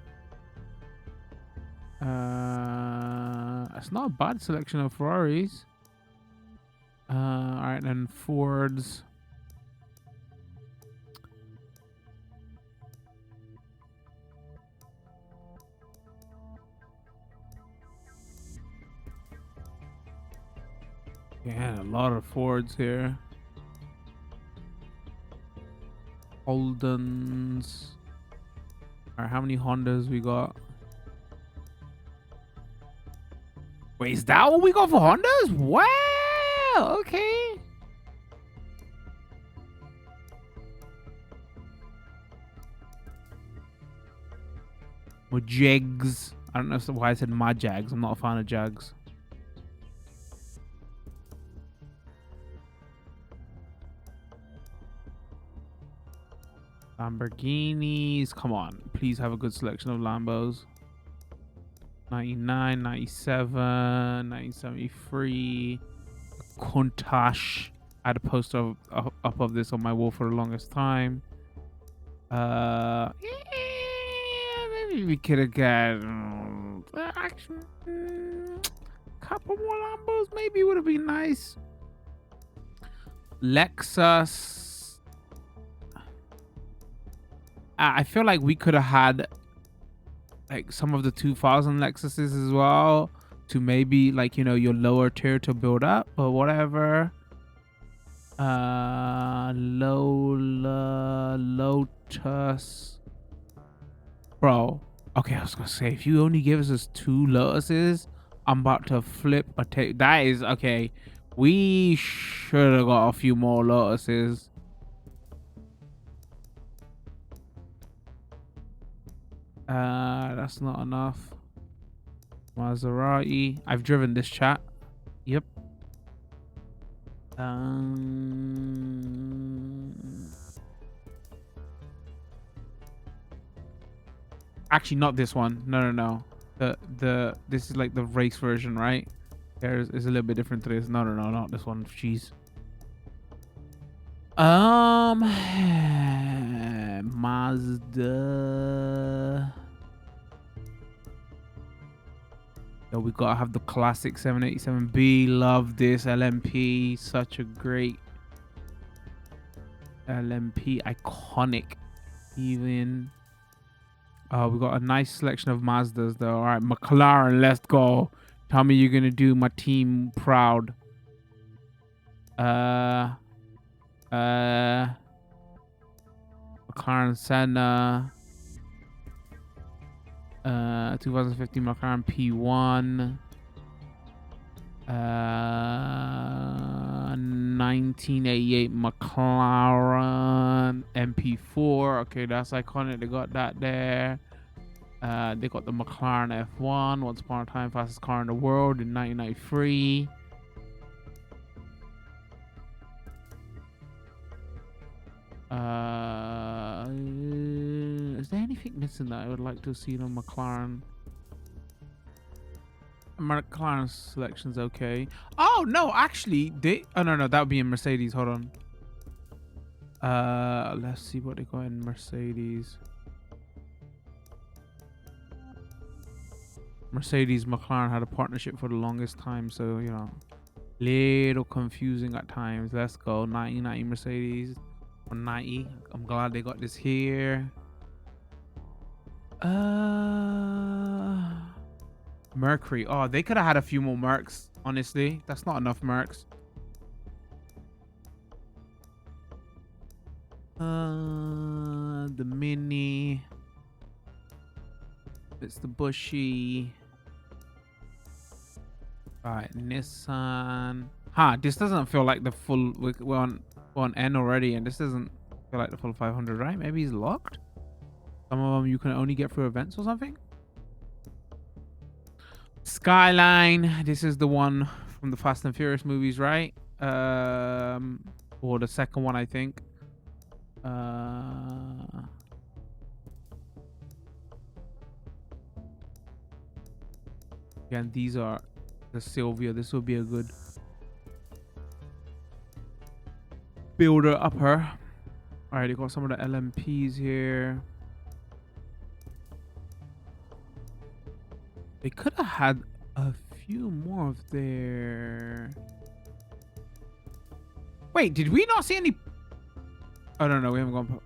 It's not a bad selection of Ferraris. Alright, then Fords. Yeah, a lot of Fords here. Holdens. Alright, how many Hondas we got? Wait, is that what we got for Hondas? Wow, okay. Majags. I don't know why I said Majags. I'm not a fan of Jags. Lamborghinis. Come on. Please have a good selection of Lambos. 99, 97, 1973. Countach. I had a poster up of this on my wall for the longest time. Yeah, maybe we could have got couple more Lambos. Maybe would have been nice. Lexus. I feel like we could have had like some of the 2000 Lexuses as well, to maybe like, you know, your lower tier to build up or whatever. Lola, Lotus, bro. Okay, I was gonna say, if you only give us 2 Lotuses, I'm about to flip a tape. That is okay. We should have got a few more Lotuses. That's not enough. Maserati. I've driven this, chat. Yep. Actually, not this one. No. This is like the race version, right? There's is a little bit different to this. No, not this one. Jeez. Mazda. Yo, we gotta have the classic 787B. Love this LMP. Such a great LMP, iconic. Even we got a nice selection of Mazdas though. All right, McLaren, let's go. Tell me you're gonna do my team proud. McLaren Senna. 2015 McLaren P1. 1988 McLaren MP4. Okay, that's iconic. They got that there. They got the McLaren F1. Once upon a time, fastest car in the world in 1993. Is there anything missing that I would like to see on McLaren? McLaren selection's okay. Oh no, actually, no, that would be in Mercedes. Hold on. Let's see what they got in Mercedes. Mercedes McLaren had a partnership for the longest time, so you know, little confusing at times. Let's go 1990 Mercedes or 90. I'm glad they got this here. Mercury. Oh, they could have had a few more Mercs. Honestly, that's not enough Mercs. The Mini. It's the Bushy. Alright, Nissan. This doesn't feel like the full. We're on N already, and this doesn't feel like the full 500, right? Maybe he's locked. Some of them you can only get through events or something. Skyline. This is the one from the Fast and Furious movies, right? Or the second one, I think. Again, these are the Sylvia. This will be a good builder upper. All right, you got some of the LMPs here. They could have had a few more of their. Wait, did we not see any? Oh no, we haven't gone.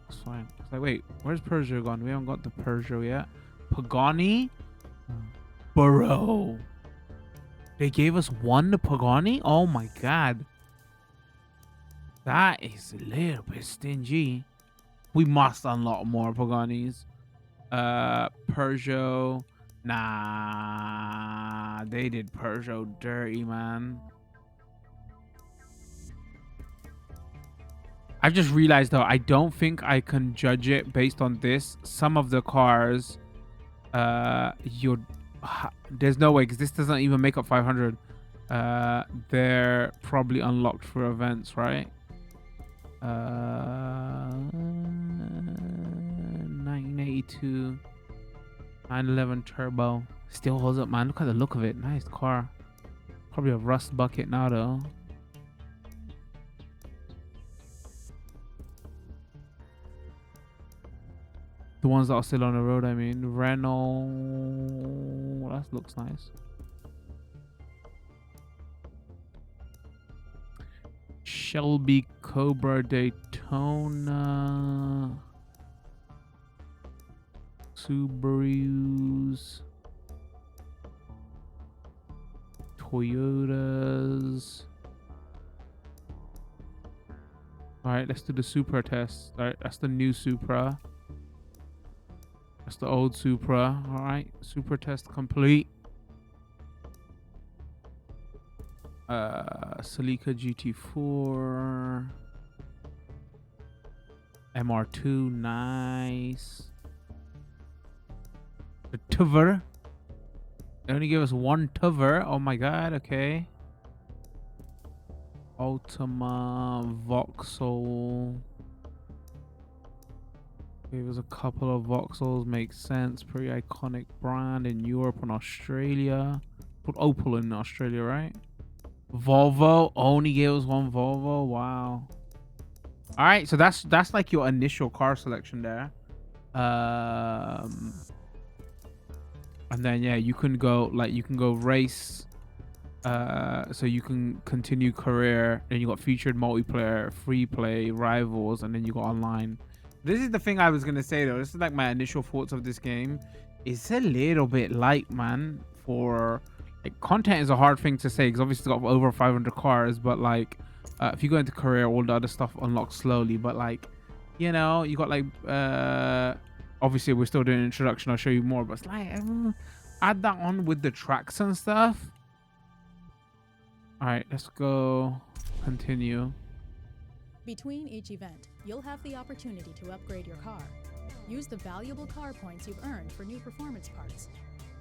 That's fine. It's like, wait, where's Peugeot gone? We haven't got the Peugeot yet. Pagani, bro. They gave us one Pagani. Oh my god, that is a little bit stingy. We must unlock more Paganis. Peugeot. Nah, they did Peugeot dirty, man. I've just realized though, I don't think I can judge it based on this. Some of the cars, there's no way, because this doesn't even make up 500. They're probably unlocked for events, right? 1982 911 turbo still holds up, man. Look at the look of it. Nice car. Probably a rust bucket now though. The ones that are still on the road, I mean. Renault. That looks nice. Shelby Cobra Daytona. Subarus. Toyotas. Alright, let's do the Supra test. Alright, that's the new Supra. That's the old Supra. Alright, Supra test complete. Celica GT4. MR2, nice. The Tuver. They only give us one Tuver. Oh my god, okay. Ultima, Vauxhall. Gave us a couple of Vauxhalls, makes sense. Pretty iconic brand in Europe and Australia. Put Opel in Australia, right? Volvo, only gave us one Volvo. Wow. All right, so that's like your initial car selection there. And then yeah, you can go race. So you can continue career, and you got featured multiplayer, free play, rivals, and then you got online. This is the thing I was gonna say though. This is like my initial thoughts of this game. It's a little bit light, man. For like, content is a hard thing to say because obviously it's got over 500 cars, but like if you go into career, all the other stuff unlocks slowly. But like, you know, you got like obviously we're still doing an introduction. I'll show you more, but it's like add that on with the tracks and stuff. All right, let's go continue. Between each event, you'll have the opportunity to upgrade your car. Use the valuable car points you've earned for new performance parts.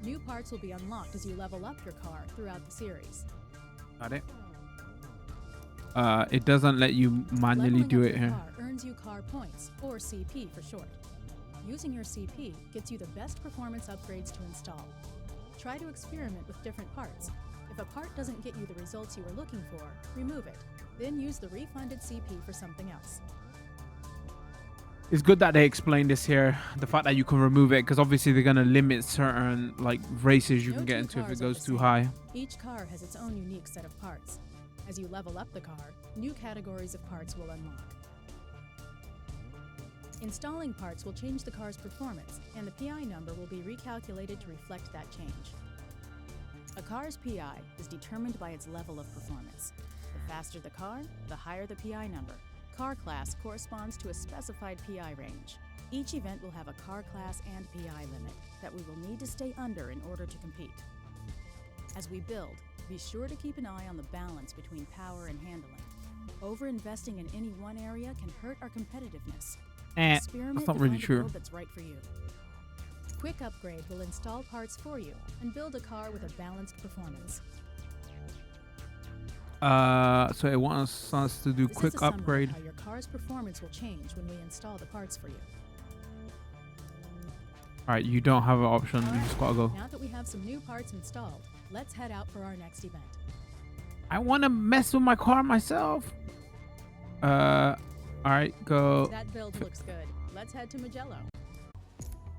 New parts will be unlocked as you level up your car throughout the series. Got it. It doesn't let you manually Leveling do up it your here. car earns you car points, or CP for short. Using your CP gets you the best performance upgrades to install. Try to experiment with different parts. If a part doesn't get you the results you were looking for, remove it. Then use the refunded CP for something else. It's good that they explained this here. The fact that you can remove it, because obviously they're gonna limit certain like races you No can get two into if cars it are goes the too same. high. Each car has its own unique set of parts. As you level up the car, new categories of parts will unlock. Installing parts will change the car's performance, and the PI number will be recalculated to reflect that change. A car's PI is determined by its level of performance. The faster the car, the higher the PI number. Car class corresponds to a specified PI range. Each event will have a car class and PI limit that we will need to stay under in order to compete. As we build, be sure to keep an eye on the balance between power and handling. Over-investing in any one area can hurt our competitiveness. Experiment that's not to really find a true. build that's right for you. Quick Upgrade will install parts for you and build a car with a balanced performance. So it wants us to do This quick is a summary of upgrade. how your car's performance will change when we install the parts for you. All right, you don't have an option. You just gotta go. Now that we have some new parts installed, let's head out for our next event. I want to mess with my car myself. All right, go. That build looks good. Let's head to Magello.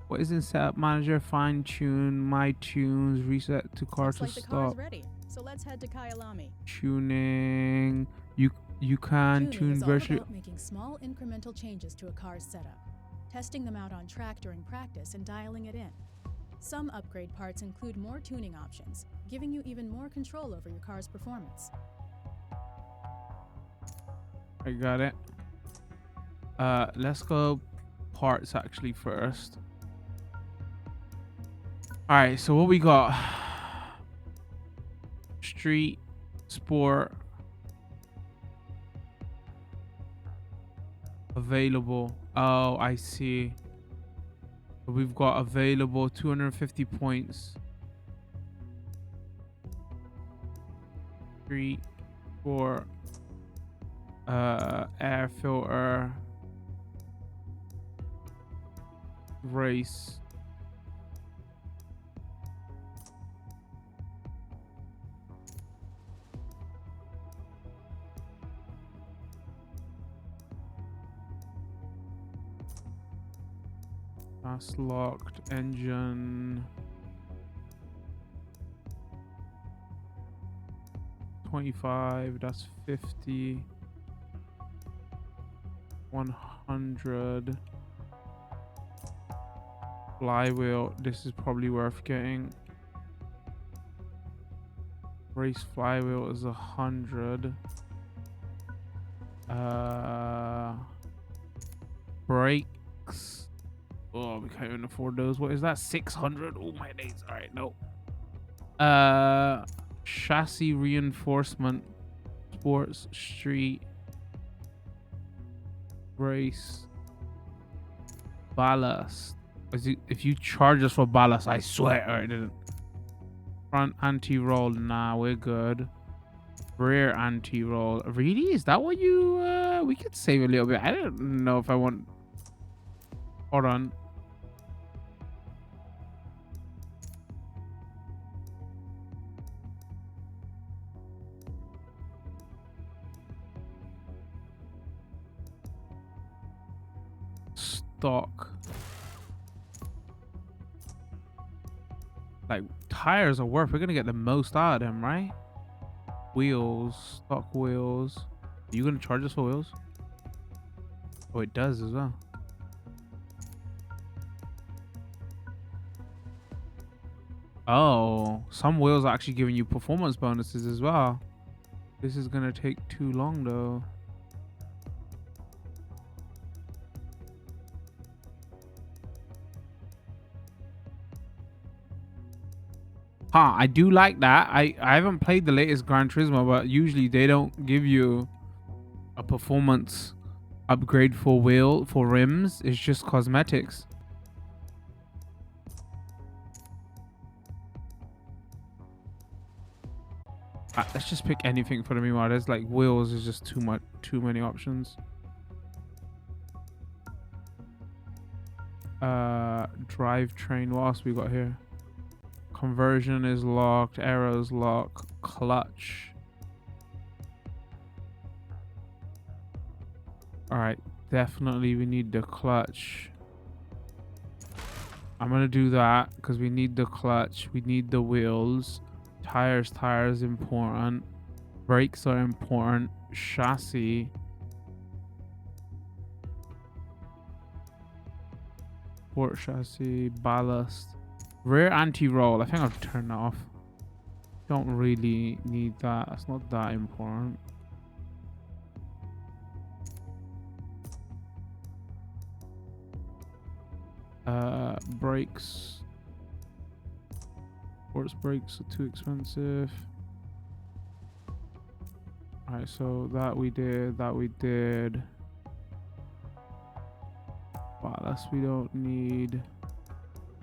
What is in setup manager? Fine tune, my tunes, reset to car Looks to like the car's stop. ready. So let's head to Kyalami. Tuning. You can Tuning tune is all version. about making small incremental changes to a car's setup, testing them out on track during practice and dialing it in. Some upgrade parts include more tuning options, giving you even more control over your car's performance. I got it. Let's go parts actually first. All right, so what we got? Street, sport, available. Oh, I see. We've got available 250 points. Street, sport, air filter, race. That's locked. Engine. 25. That's 50. 100. Flywheel. This is probably worth getting. Race flywheel is 100. Brakes. Oh, we can't even afford those. What is that? 600. Oh my days. All right, no. Chassis reinforcement. Sports street. Race. Ballast. If you charge us for ballast, I swear. All right, didn't. Front anti-roll. Nah, we're good. Rear anti-roll. Really? Is that what you... we could save a little bit. I don't know if I want... Hold on. Stock. Like, tires are worth. We're gonna get the most out of them, right? Wheels. Stock wheels. Are you gonna charge us for wheels? Oh, it does as well. Oh, some wheels are actually giving you performance bonuses as well. This is gonna take too long though. Huh, I do like that. I haven't played the latest Gran Turismo, but usually they don't give you a performance upgrade for rims. It's just cosmetics. Let's just pick anything for the meanwhile. There's like wheels is just too many options. Drivetrain. What else we got here? Conversion is locked. Arrows lock. Clutch. All right, definitely we need the clutch. I'm gonna do that because we need the clutch. We need the wheels. Tires important. Brakes are important. Chassis. Port chassis. Ballast. Rear anti-roll. I think I've turned that off. Don't really need that. It's not that important. Brakes. Sports brakes are too expensive. Alright, so that we did. Ballast we don't need.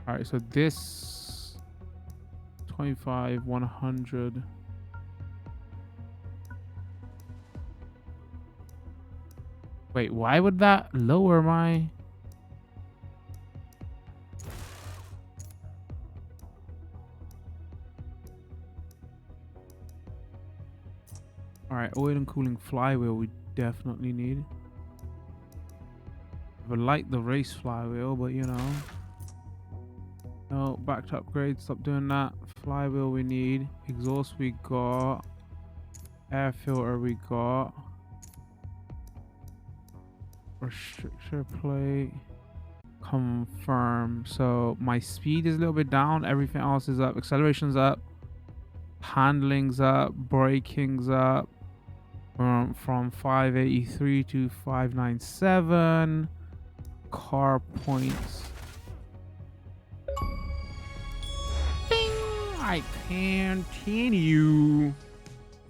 Alright, so this 25, 100. Wait, why would that lower my... Alright, oil and cooling flywheel we definitely need. I would like the race flywheel, but you know. No, back to upgrade, stop doing that. Flywheel we need. Exhaust we got. Air filter we got. Restrictor plate. Confirm. So my speed is a little bit down. Everything else is up. Acceleration's up. Handling's up. Braking's up. From 583 to 597. Car points. I continue.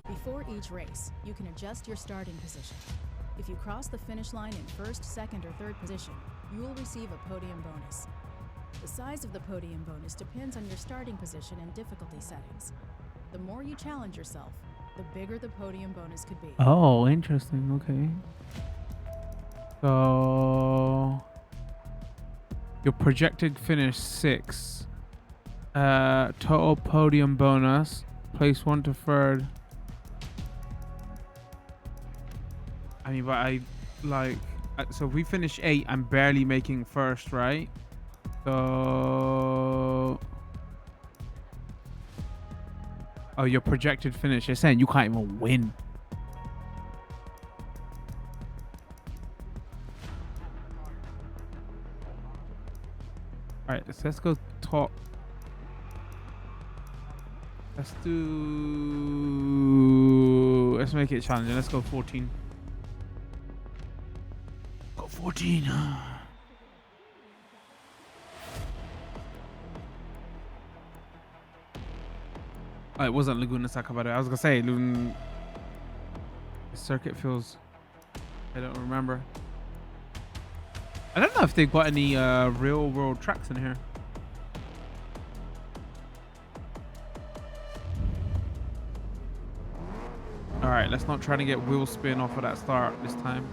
Before each race, you can adjust your starting position. If you cross the finish line in first, second, or third position, you will receive a podium bonus. The size of the podium bonus depends on your starting position and difficulty settings. The more you challenge yourself, the bigger the podium bonus could be. Oh, interesting. Okay. So your projected finish 6. Total podium bonus. Place 1 to 3rd. I mean, but I like. So if we finish 8, I'm barely making first, right? So, oh, your projected finish. They're saying you can't even win. All right, let's go top. Let's make it challenging. Let's go 14. Go 14. Oh, it wasn't Laguna Seca, by the way. I was gonna say the circuit feels. I don't remember. I don't know if they've got any real world tracks in here. All right, let's not try to get wheel spin off of that start this time.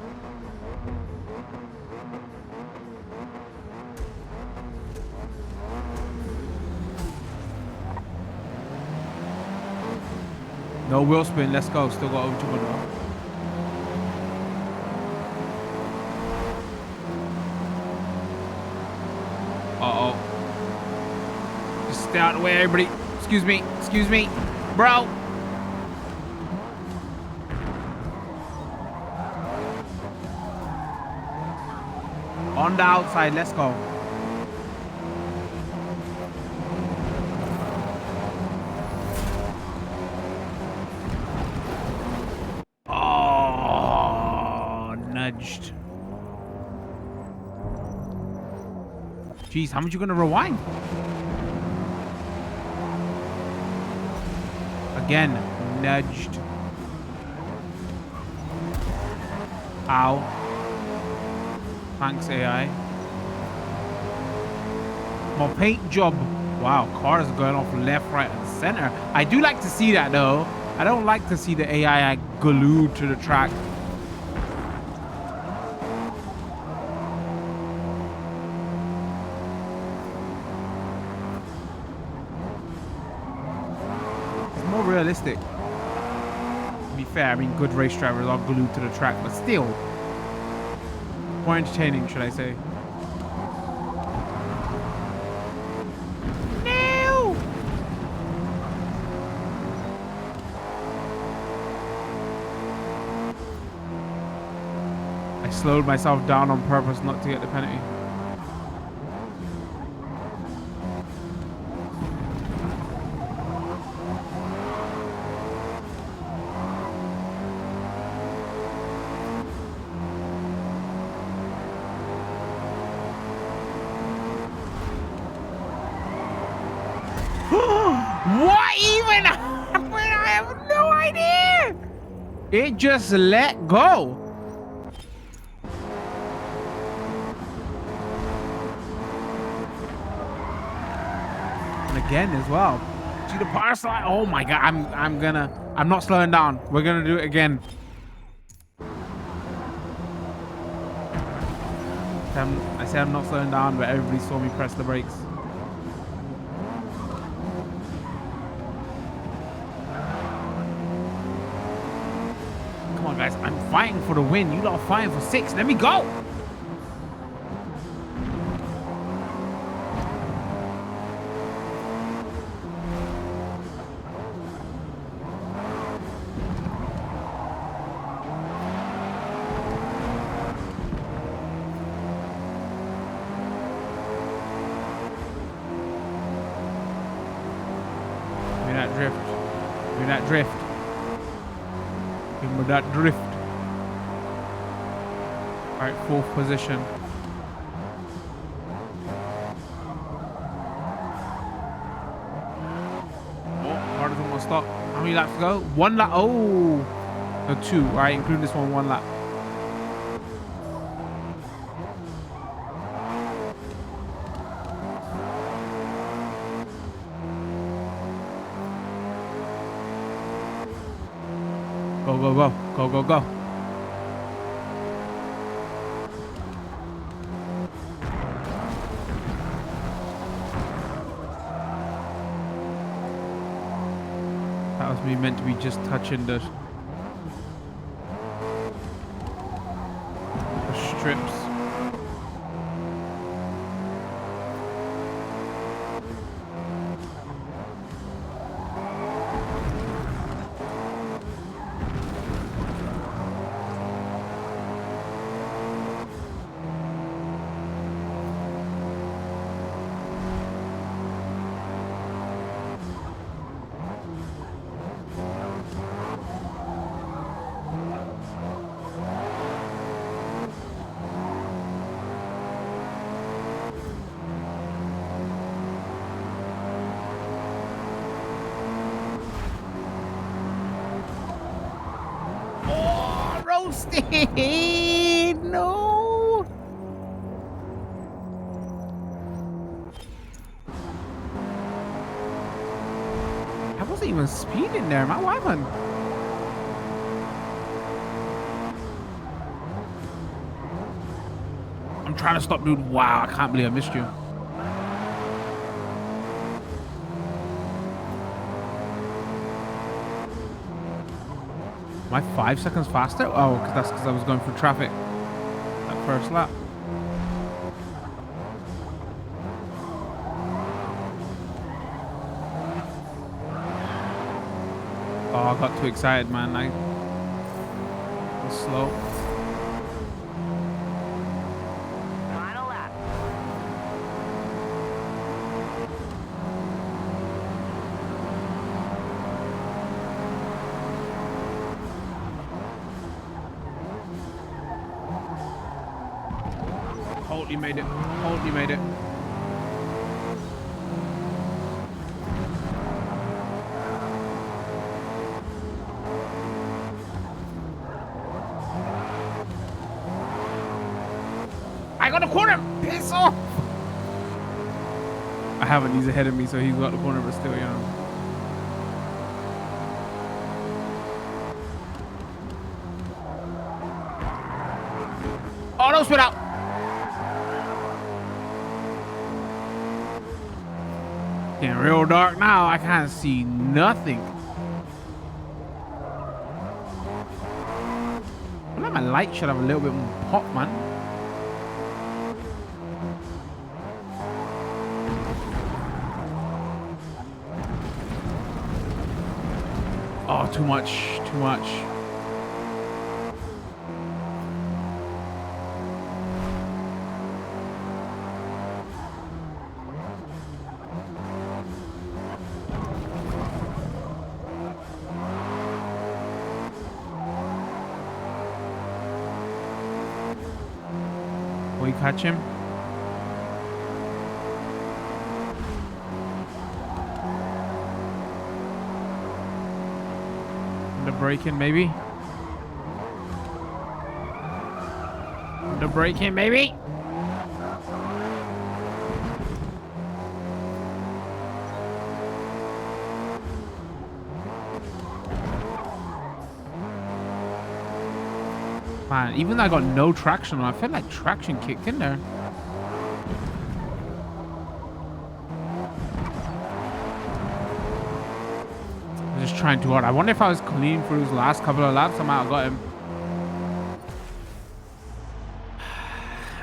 No wheel spin. Let's go. Still got over 200. Uh-oh. Just stay out of the way, everybody. Excuse me. Excuse me. Bro. On the outside. Let's go. Oh, nudged. Jeez, how much you gonna rewind? Again, nudged. Ow. Thanks, AI. My paint job. Wow, cars are going off left, right, and center. I do like to see that though. I don't like to see the AI glued to the track. Realistic. To be fair, I mean, good race drivers are glued to the track, but still more entertaining, should I say? No! I slowed myself down on purpose not to get the penalty. What even happened? I have no idea. It just let go. And again as well. See the power slide? Oh my god, I'm not slowing down. We're gonna do it again. I said I'm not slowing down, but everybody saw me press the brakes. Come on, guys. I'm fighting for the win. You lot are fighting for 6. Let me go. Drift. Give me that drift. Alright, 4th position. Oh, harder than 1 stop. How many laps to go? 1 lap. Oh, no, 2. Alright, including this one, 1 lap. Go, go, go. Go, go, go. That was me meant to be just touching the strips. Austin! No! I wasn't even speeding there, man. What happened? I'm trying to stop, dude. Wow, I can't believe I missed you. Am I 5 seconds faster? Oh, because that's because I was going through traffic. That first lap. Oh, I got too excited, man. I was slow. Final lap. Totally made it. Totally made it. I got a corner. Piss off. I haven't. He's ahead of me, so he's got the corner, but still, you know. Oh, don't spit out. Getting real dark now. I can't see nothing. I feel like my light should have a little bit more pop, man. Oh, too much. Too much. Will you catch him? The braking, maybe. The braking, maybe. Man, even though I got no traction on, I felt like traction kicked in there. I'm just trying too hard. I wonder if I was clean for his last couple of laps, I might have got him.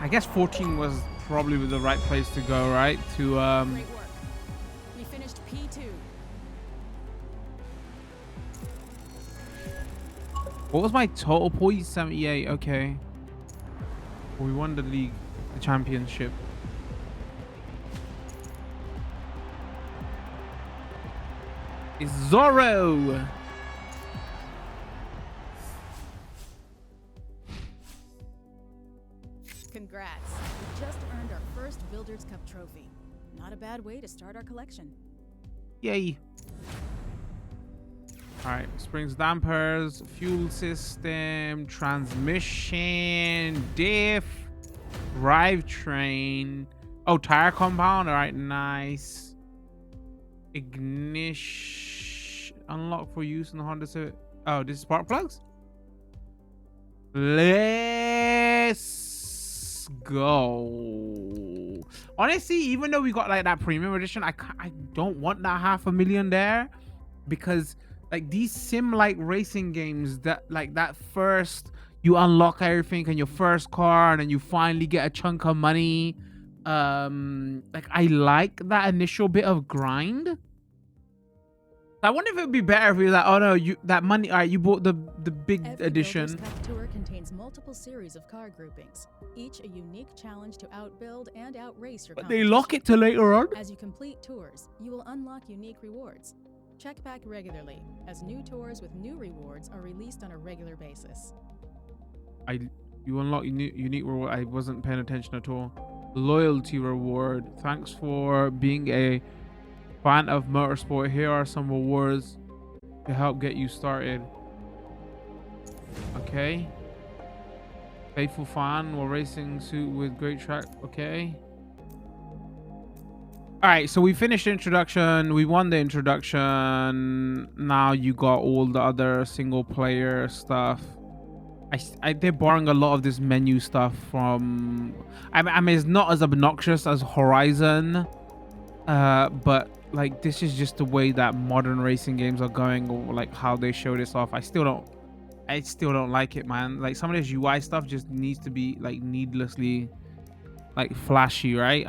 I guess 14 was probably the right place to go, right? To Great work. We finished P2. what was my total points? 78. Okay. We won the league, the championship. It's Zorro. Congrats. We just earned our first Builders Cup trophy. Not a bad way to start our collection. Yay. All right, springs, dampers, fuel system, transmission, diff, drivetrain. Oh, tire compound. All right, nice. Ignition unlock for use in the Honda Civic. Oh, this is spark plugs. Let's go. Honestly, even though we got like that premium edition, I don't want that 500,000 there, because like these sim like racing games that like that first you unlock everything in your first car and then you finally get a chunk of money. Like I like that initial bit of grind. I wonder if it would be better if we were like, oh no, you that money, all right, you bought the big Every edition. Builders Cup tour contains multiple series of car groupings, each a unique challenge to outbuild and outrace your But they lock it to later on. As you complete tours, you will unlock unique rewards. Check back regularly, as new tours with new rewards are released on a regular basis. You unlock unique reward. I wasn't paying attention at all. Loyalty reward. Thanks for being a fan of motorsport. Here are some rewards to help get you started. Okay. Faithful fan while racing suit with great track. Okay. All right, so we finished the introduction. We won the introduction. Now you got all the other single player stuff. They're borrowing a lot of this menu stuff from. I mean, it's not as obnoxious as Horizon, but like this is just the way that modern racing games are going, or like how they show this off. I still don't like it, man. Like some of this UI stuff just needs to be like needlessly like flashy, right?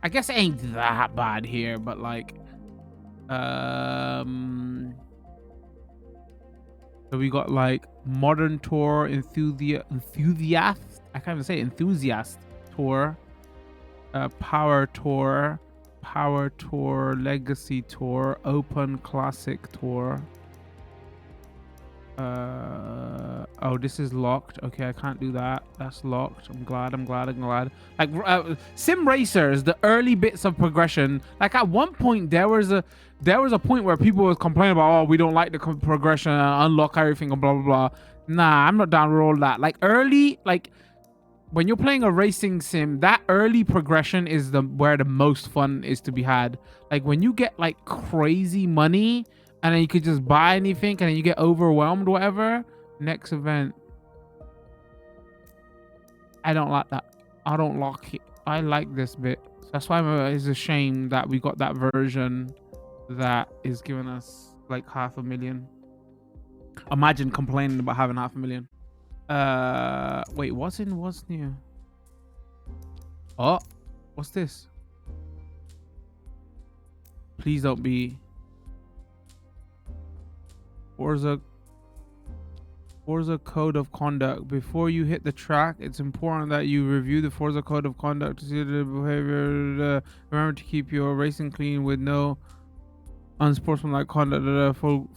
I guess it ain't that bad here, but like, so we got like modern tour enthusiast. I can't even say enthusiast tour, power tour, legacy tour, open classic tour. Oh, this is locked. Okay, I can't do that. That's locked. I'm glad. Like sim racers, the early bits of progression, like at one point there was a point where people was complaining about, oh, we don't like the progression, unlock everything and blah blah blah. Nah, I'm not down with all that. Like early, like when you're playing a racing sim, that early progression is where the most fun is to be had. Like when you get like crazy money and then you could just buy anything and then you get overwhelmed, whatever. Next event. I don't like that. I don't like it. I like this bit. So that's why it's a shame that we got that version that is giving us like 500,000. Imagine complaining about having 500,000. Wait, what's new? Oh, what's this? Please don't be Forza code of conduct. Before you hit the track, it's important that you review the Forza code of conduct to see the behavior. Remember to keep your racing clean with no unsportsmanlike conduct. Full.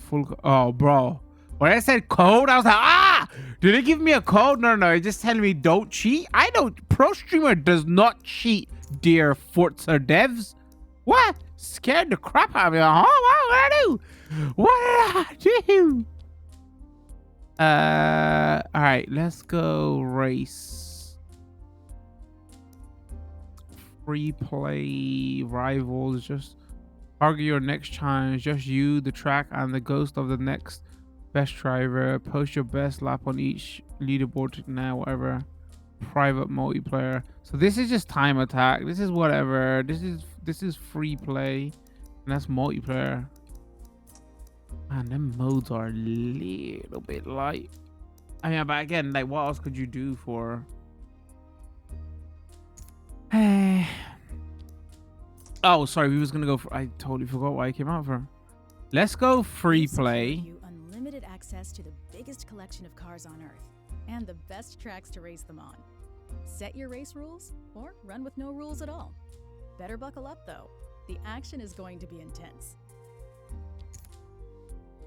Oh, bro. When I said code, I was like, ah! Did it give me a code? No, it's just telling me don't cheat. I don't. Pro Streamer does not cheat, dear Forza devs. What? Scared the crap out of me. Oh, what did I do? What did I do? All right, let's go race. Free play rivals. Just argue your next challenge. Just you, the track, and the ghost of the next best driver. Post your best lap on each leaderboard now, whatever. Private multiplayer. So this is just time attack. This is whatever. This is free play, and that's multiplayer. Man, them modes are a little bit light. I mean, but again, like, what else could you do for? Oh, sorry, we was gonna go for. I totally forgot what I came out for. Let's go free play. You unlimited access to the biggest collection of cars on Earth and the best tracks to race them on. Set your race rules or run with no rules at all. Better buckle up though. The action is going to be intense.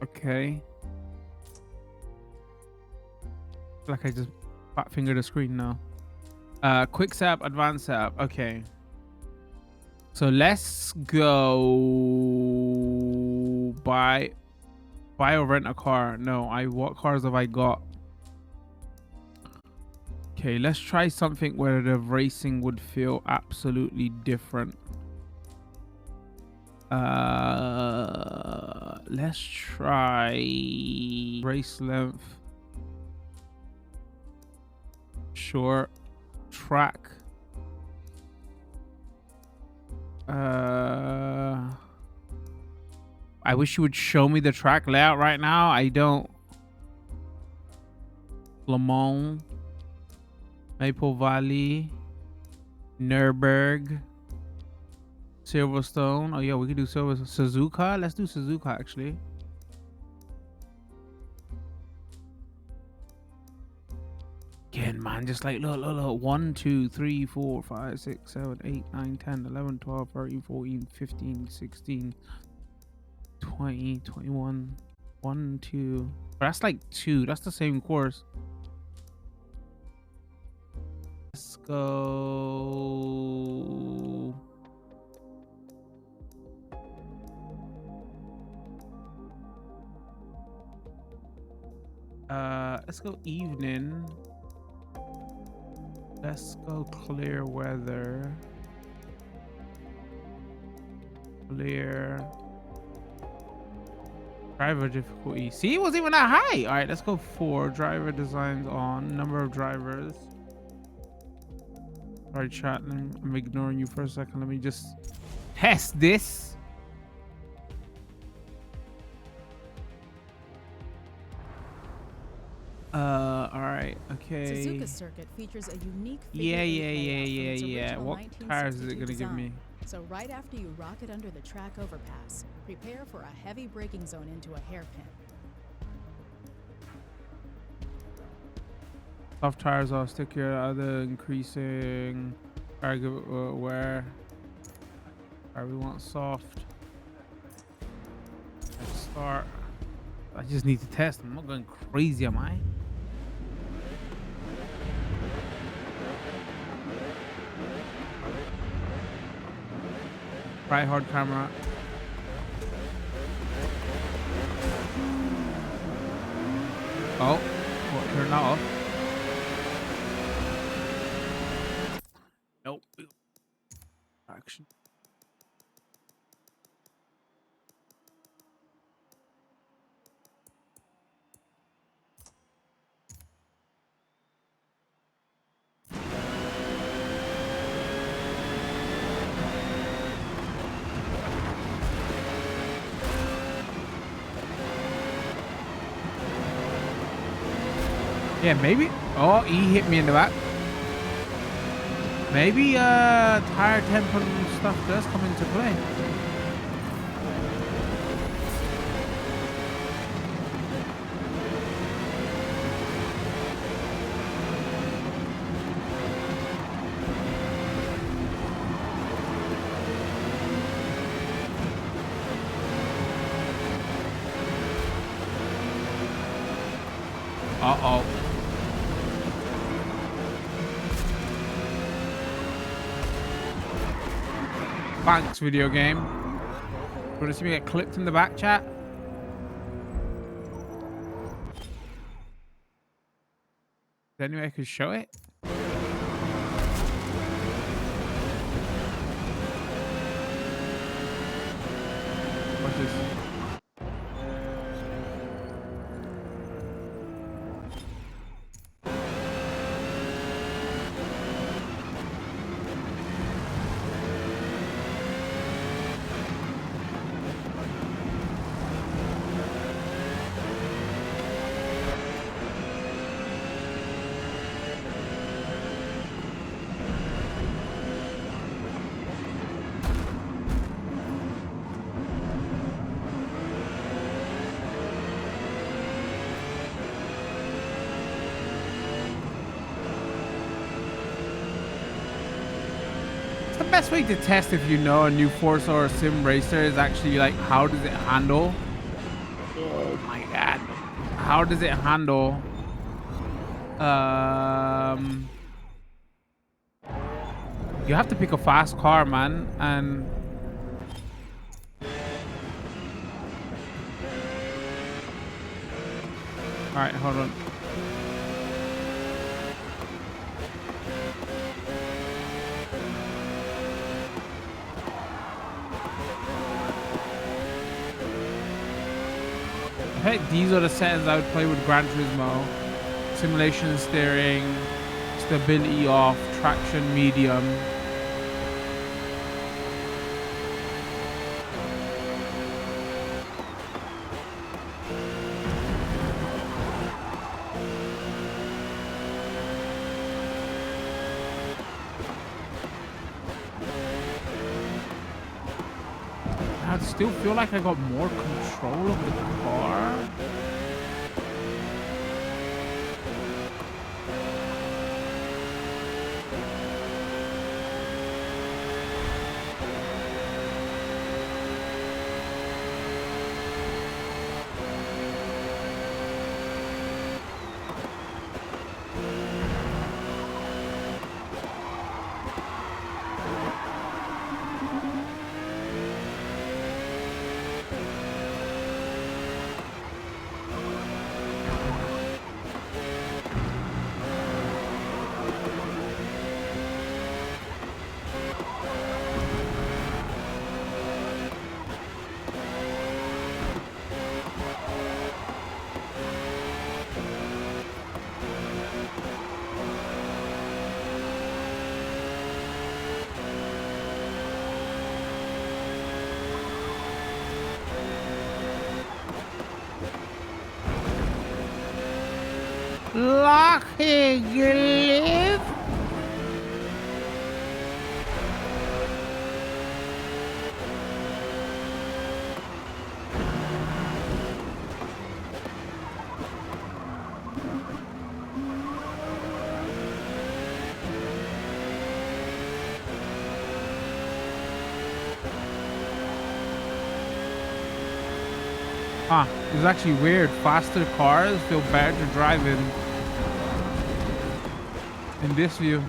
Okay. Like I just fat fingered the screen now. Quick setup, advanced setup. Okay. So let's go buy or rent a car. No, what cars have I got? Okay, let's try something where the racing would feel absolutely different. Let's try race length, short, track. I wish you would show me the track layout right now. I don't. Le Mans, Maple Valley, Nürburgring, Silverstone. Oh yeah, we could do Suzuka. Let's do Suzuka actually. Again, man, just like look. 1, 2, 3, 4, 5, 6, 7, 8, 9, 10, 11, 12, 13, 14, 15, 16, 20, 21, 1, 2. That's like 2. That's the same course. Let's go. Let's go evening. Let's go clear weather. Clear. Driver difficulty. See, it wasn't even that high. All right, let's go 4. Driver designs on. Number of drivers. Sorry, chat. I'm ignoring you for a second. Let me just test this. All right, okay. Suzuka circuit features a unique Yeah. What tires is it gonna give me? So right after you rocket under the track overpass, prepare for a heavy braking zone into a hairpin. Soft tires off, sticker, other increasing. Alright, where? Alright, we want soft. Let's start. I just need to test. I'm not going crazy, am I? Right, hard camera. Oh, what, turn that off? Nope. Action. Yeah, maybe. Oh, he hit me in the back. Maybe tire temp and stuff does come into play. Uh-oh. Thanks, video game. Want to see me get clipped in the back, chat? Is there any way I could show it? What's this? The best way to test if you know a new Forza or sim racer is actually like, how does it handle? Oh my god. How does it handle? You have to pick a fast car, man, and all right, hold on. I think these are the settings I would play with Gran Turismo. Simulation steering, stability off, traction medium. I still feel like I got more control of the car. Lucky Glove. Ah, it's actually weird. Faster cars feel better to drive in this view.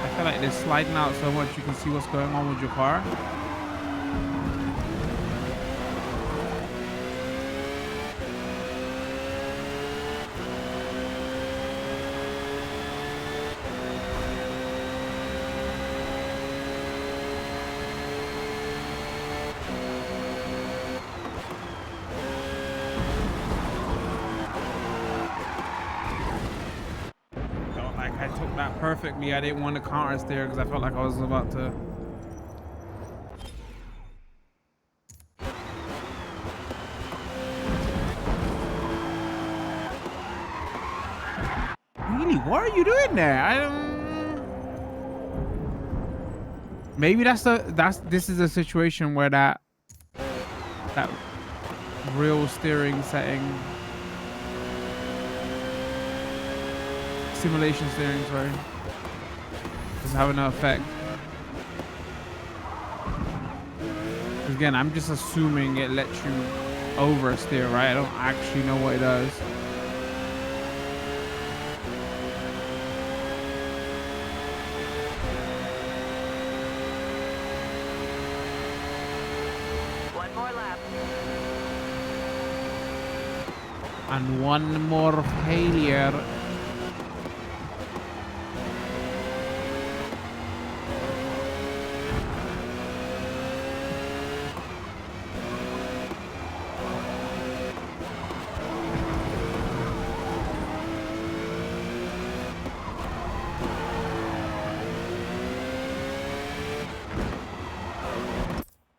I feel like they're sliding out so much you can see what's going on with your car. I took that perfectly. I didn't want to counter steer because I felt like I was about to. Really? What are you doing there? I don't. Maybe this is a situation where that real steering setting, simulation steering, sorry, is having an effect. Again, I'm just assuming it lets you oversteer, right? I don't actually know what it does. One more lap. And one more failure.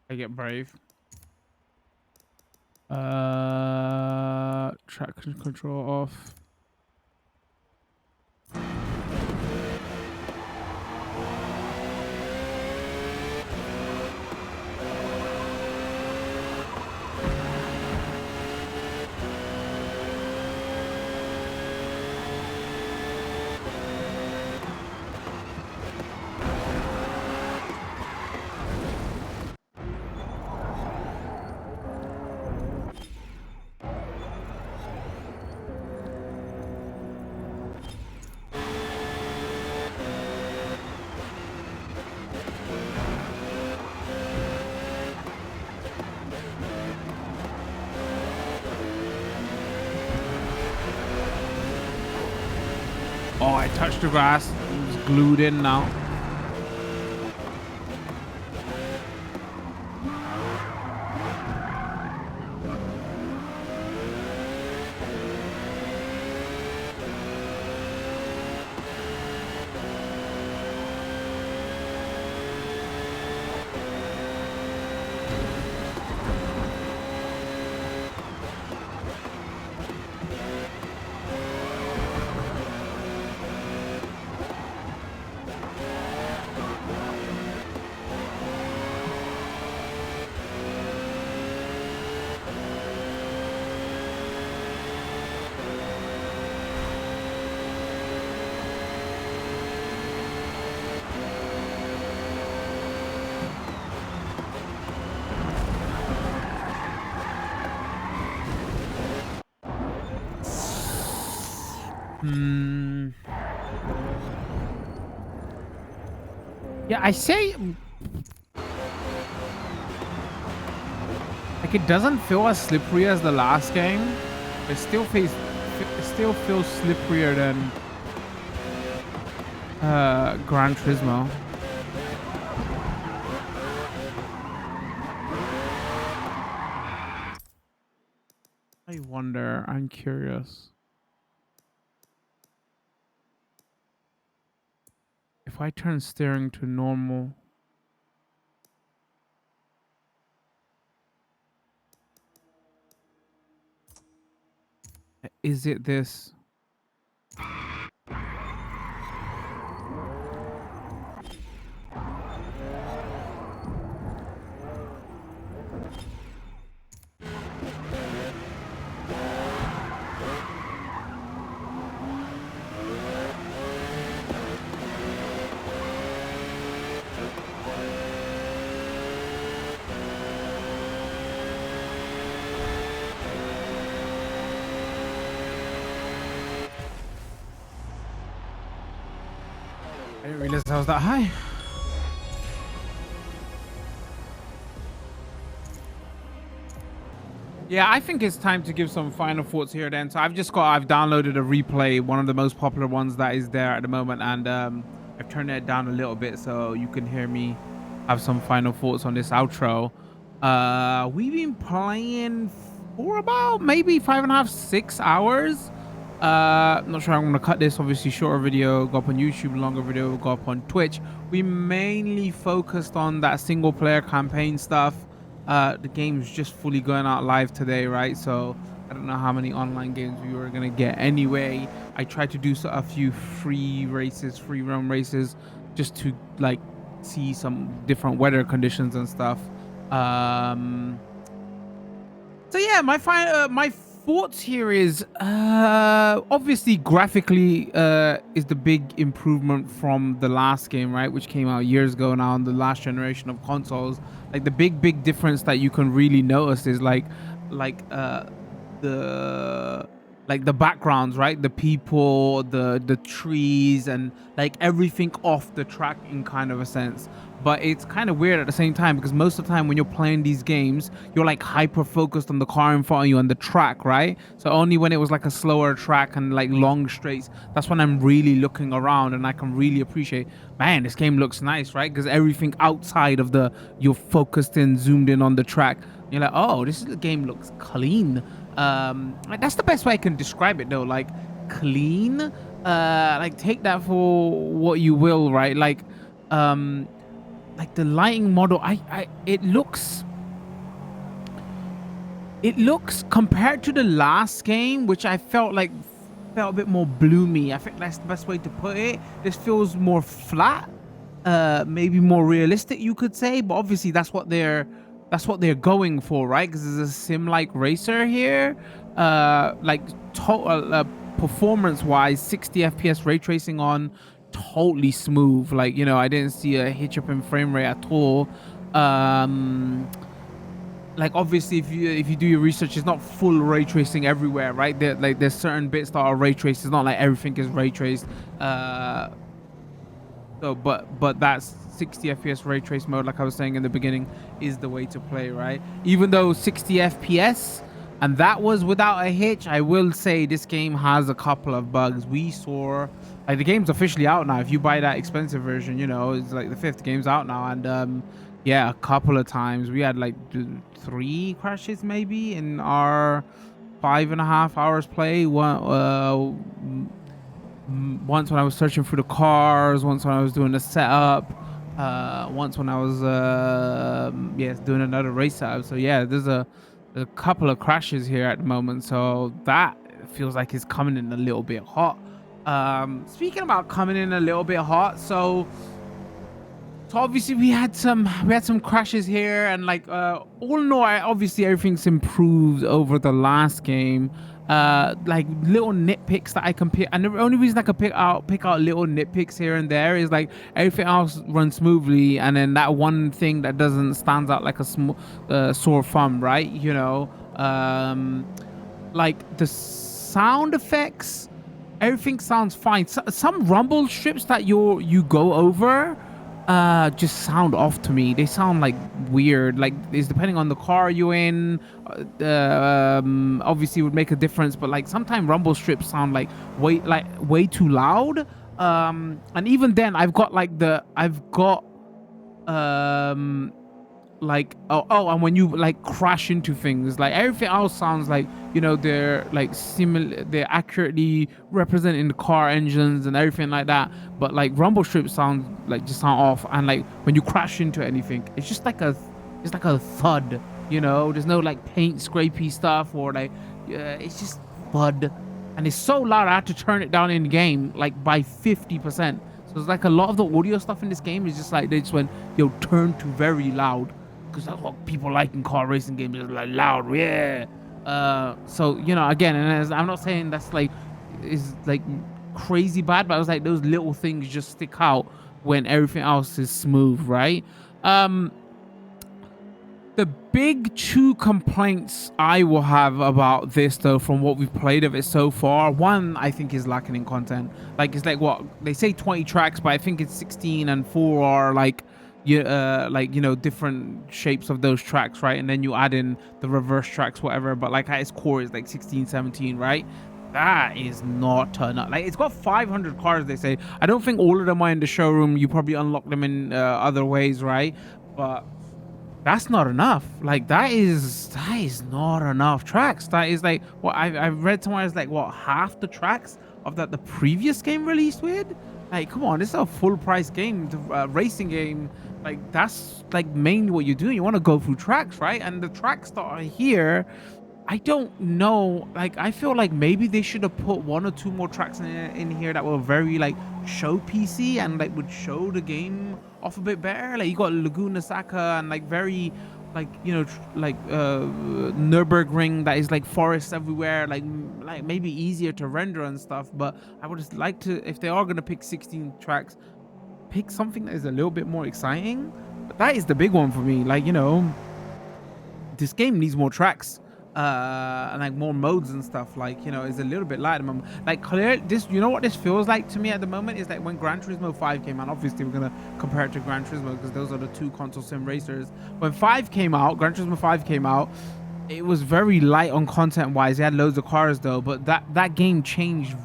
I get brave. Traction control off. Oh, I touched the grass. It's glued in now. Yeah, I say like it doesn't feel as slippery as the last game. It still feels slipperier than Gran Turismo. I wonder, I'm curious. If I turn steering to normal. is it this? I didn't realize I was that high. Yeah, I think it's time to give some final thoughts here then. So I've downloaded a replay, one of the most popular ones that is there at the moment, and I've turned it down a little bit so you can hear me have some final thoughts on this outro. We've been playing for about maybe 5.5, 6 hours. I'm not sure I'm gonna cut this, obviously shorter video, go up on YouTube, longer video, go up on Twitch. We mainly focused on that single player campaign stuff. The game's just fully going out live today, right? So I don't know how many online games we were gonna get anyway. I tried to do a few free roam races, just to like see some different weather conditions and stuff. So yeah, my thoughts here is obviously graphically is the big improvement from the last game, right, which came out years ago now on the last generation of consoles. Like the big difference that you can really notice is like the backgrounds, right, the people, the trees, and like everything off the track in kind of a sense. But it's kind of weird at the same time, because most of the time when you're playing these games, you're like hyper focused on the car in front of you and the track, right? So only when it was like a slower track and like long straights, that's when I'm really looking around and I can really appreciate, man, this game looks nice, right? Because everything outside of you're focused in, zoomed in on the track, you're like, oh, this game looks clean. Like, that's the best way I can describe it though, like clean. Like take that for what you will, right? Like the lighting model, it looks compared to the last game, which I felt a bit more bloomy. I think that's the best way to put it. This feels more flat, maybe more realistic, you could say. But obviously that's what they're going for, right? Because there's a sim-like racer here. Like total performance wise, 60 FPS ray tracing on, totally smooth. Like, you know, I didn't see a hitch up in frame rate at all. Like obviously if you do your research, it's not full ray tracing everywhere, right? There's certain bits that are ray traced. It's not like everything is ray traced. So but that's 60 FPS ray trace mode, like I was saying in the beginning, is the way to play, right? Even though 60 FPS and that was without a hitch, I will say this game has a couple of bugs. We saw, like, the game's officially out now. If you buy that expensive version, you know, it's like the 5th game's out now, and yeah, a couple of times we had like 3 crashes maybe in our 5.5 hours play. Once when I was searching through the cars, once when I was doing the setup, once when I was doing another race setup. So yeah, there's a couple of crashes here at the moment, so that feels like it's coming in a little bit hot. Speaking about coming in a little bit hot, so obviously we had some crashes here, and like all in all, obviously everything's improved over the last game. Like little nitpicks that I can pick, and the only reason I can pick out little nitpicks here and there is like everything else runs smoothly, and then that one thing that doesn't stands out like a sore thumb, right? You know, like the sound effects, everything sounds fine. Some rumble strips that you go over just sound off to me. They sound like weird. Like, it's depending on the car you're in. Obviously it would make a difference, but like sometimes rumble strips sound like way too loud. And even then I've got like and when you like crash into things, like everything else sounds like, you know, they're like similar, they're accurately representing the car engines and everything like that, but like rumble strips sound off, and like when you crash into anything, it's just like a thud, you know. There's no like paint scrapey stuff, or like it's just thud, and it's so loud I had to turn it down in game like by 50%. So it's like a lot of the audio stuff in this game is just like they just went, yo, turn to very loud, because that's what people like in car racing games, is like loud, yeah. So you know, again, and I'm not saying that's like is like crazy bad, but I was like, those little things just stick out when everything else is smooth, right? The big two complaints I will have about this, though, from what we've played of it so far, one, I think, is lacking in content. Like, it's like, what they say 20 tracks, but I think it's 16, and 4 are like you know, different shapes of those tracks, right? And then you add in the reverse tracks, whatever, but like at its core is like 16, 17, right? That is not enough. Like, it's got 500 cars, they say. I don't think all of them are in the showroom. You probably unlock them in other ways, right? But that's not enough. Like, that is not enough tracks. That is like what I've read somewhere is like, what, half the tracks of that the previous game released with. Like, come on, this is a full price game, racing game. Like, that's like mainly what you do. You want to go through tracks, right? And the tracks that are here, I don't know. Like, I feel like maybe they should have put 1 or 2 more tracks in here that were very like show PC and like would show the game off a bit better. Like, you got Laguna Seca and like very like, you know, Nürburgring that is like forests everywhere, like maybe easier to render and stuff. But I would just like to, if they are gonna pick 16 tracks, pick something that is a little bit more exciting. But that is the big one for me. Like, you know, this game needs more tracks and like more modes and stuff. Like, you know, it's a little bit light at the moment. Like, clear this, you know what this feels like to me at the moment is like when Gran Turismo 5 came out. Obviously we're gonna compare it to Gran Turismo because those are the 2 console sim racers. When 5 came out, Gran Turismo 5 came out, it was very light on content wise. It had loads of cars though, but that game changed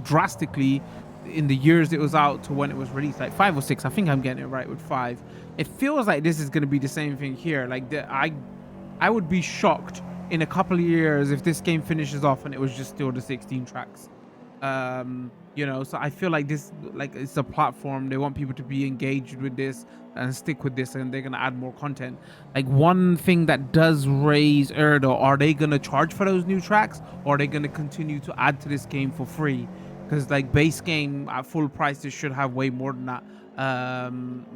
drastically in the years it was out to when it was released. Like 5 or 6, I think I'm getting it right with 5. It feels like this is going to be the same thing here. Like, I would be shocked in a couple of years if this game finishes off and it was just still the 16 tracks. You know, so I feel like this, like, it's a platform. They want people to be engaged with this and stick with this, and they're gonna add more content. Like, one thing that does raise Erdo, are they gonna charge for those new tracks, or are they gonna continue to add to this game for free? Because like base game at full price, it should have way more than that.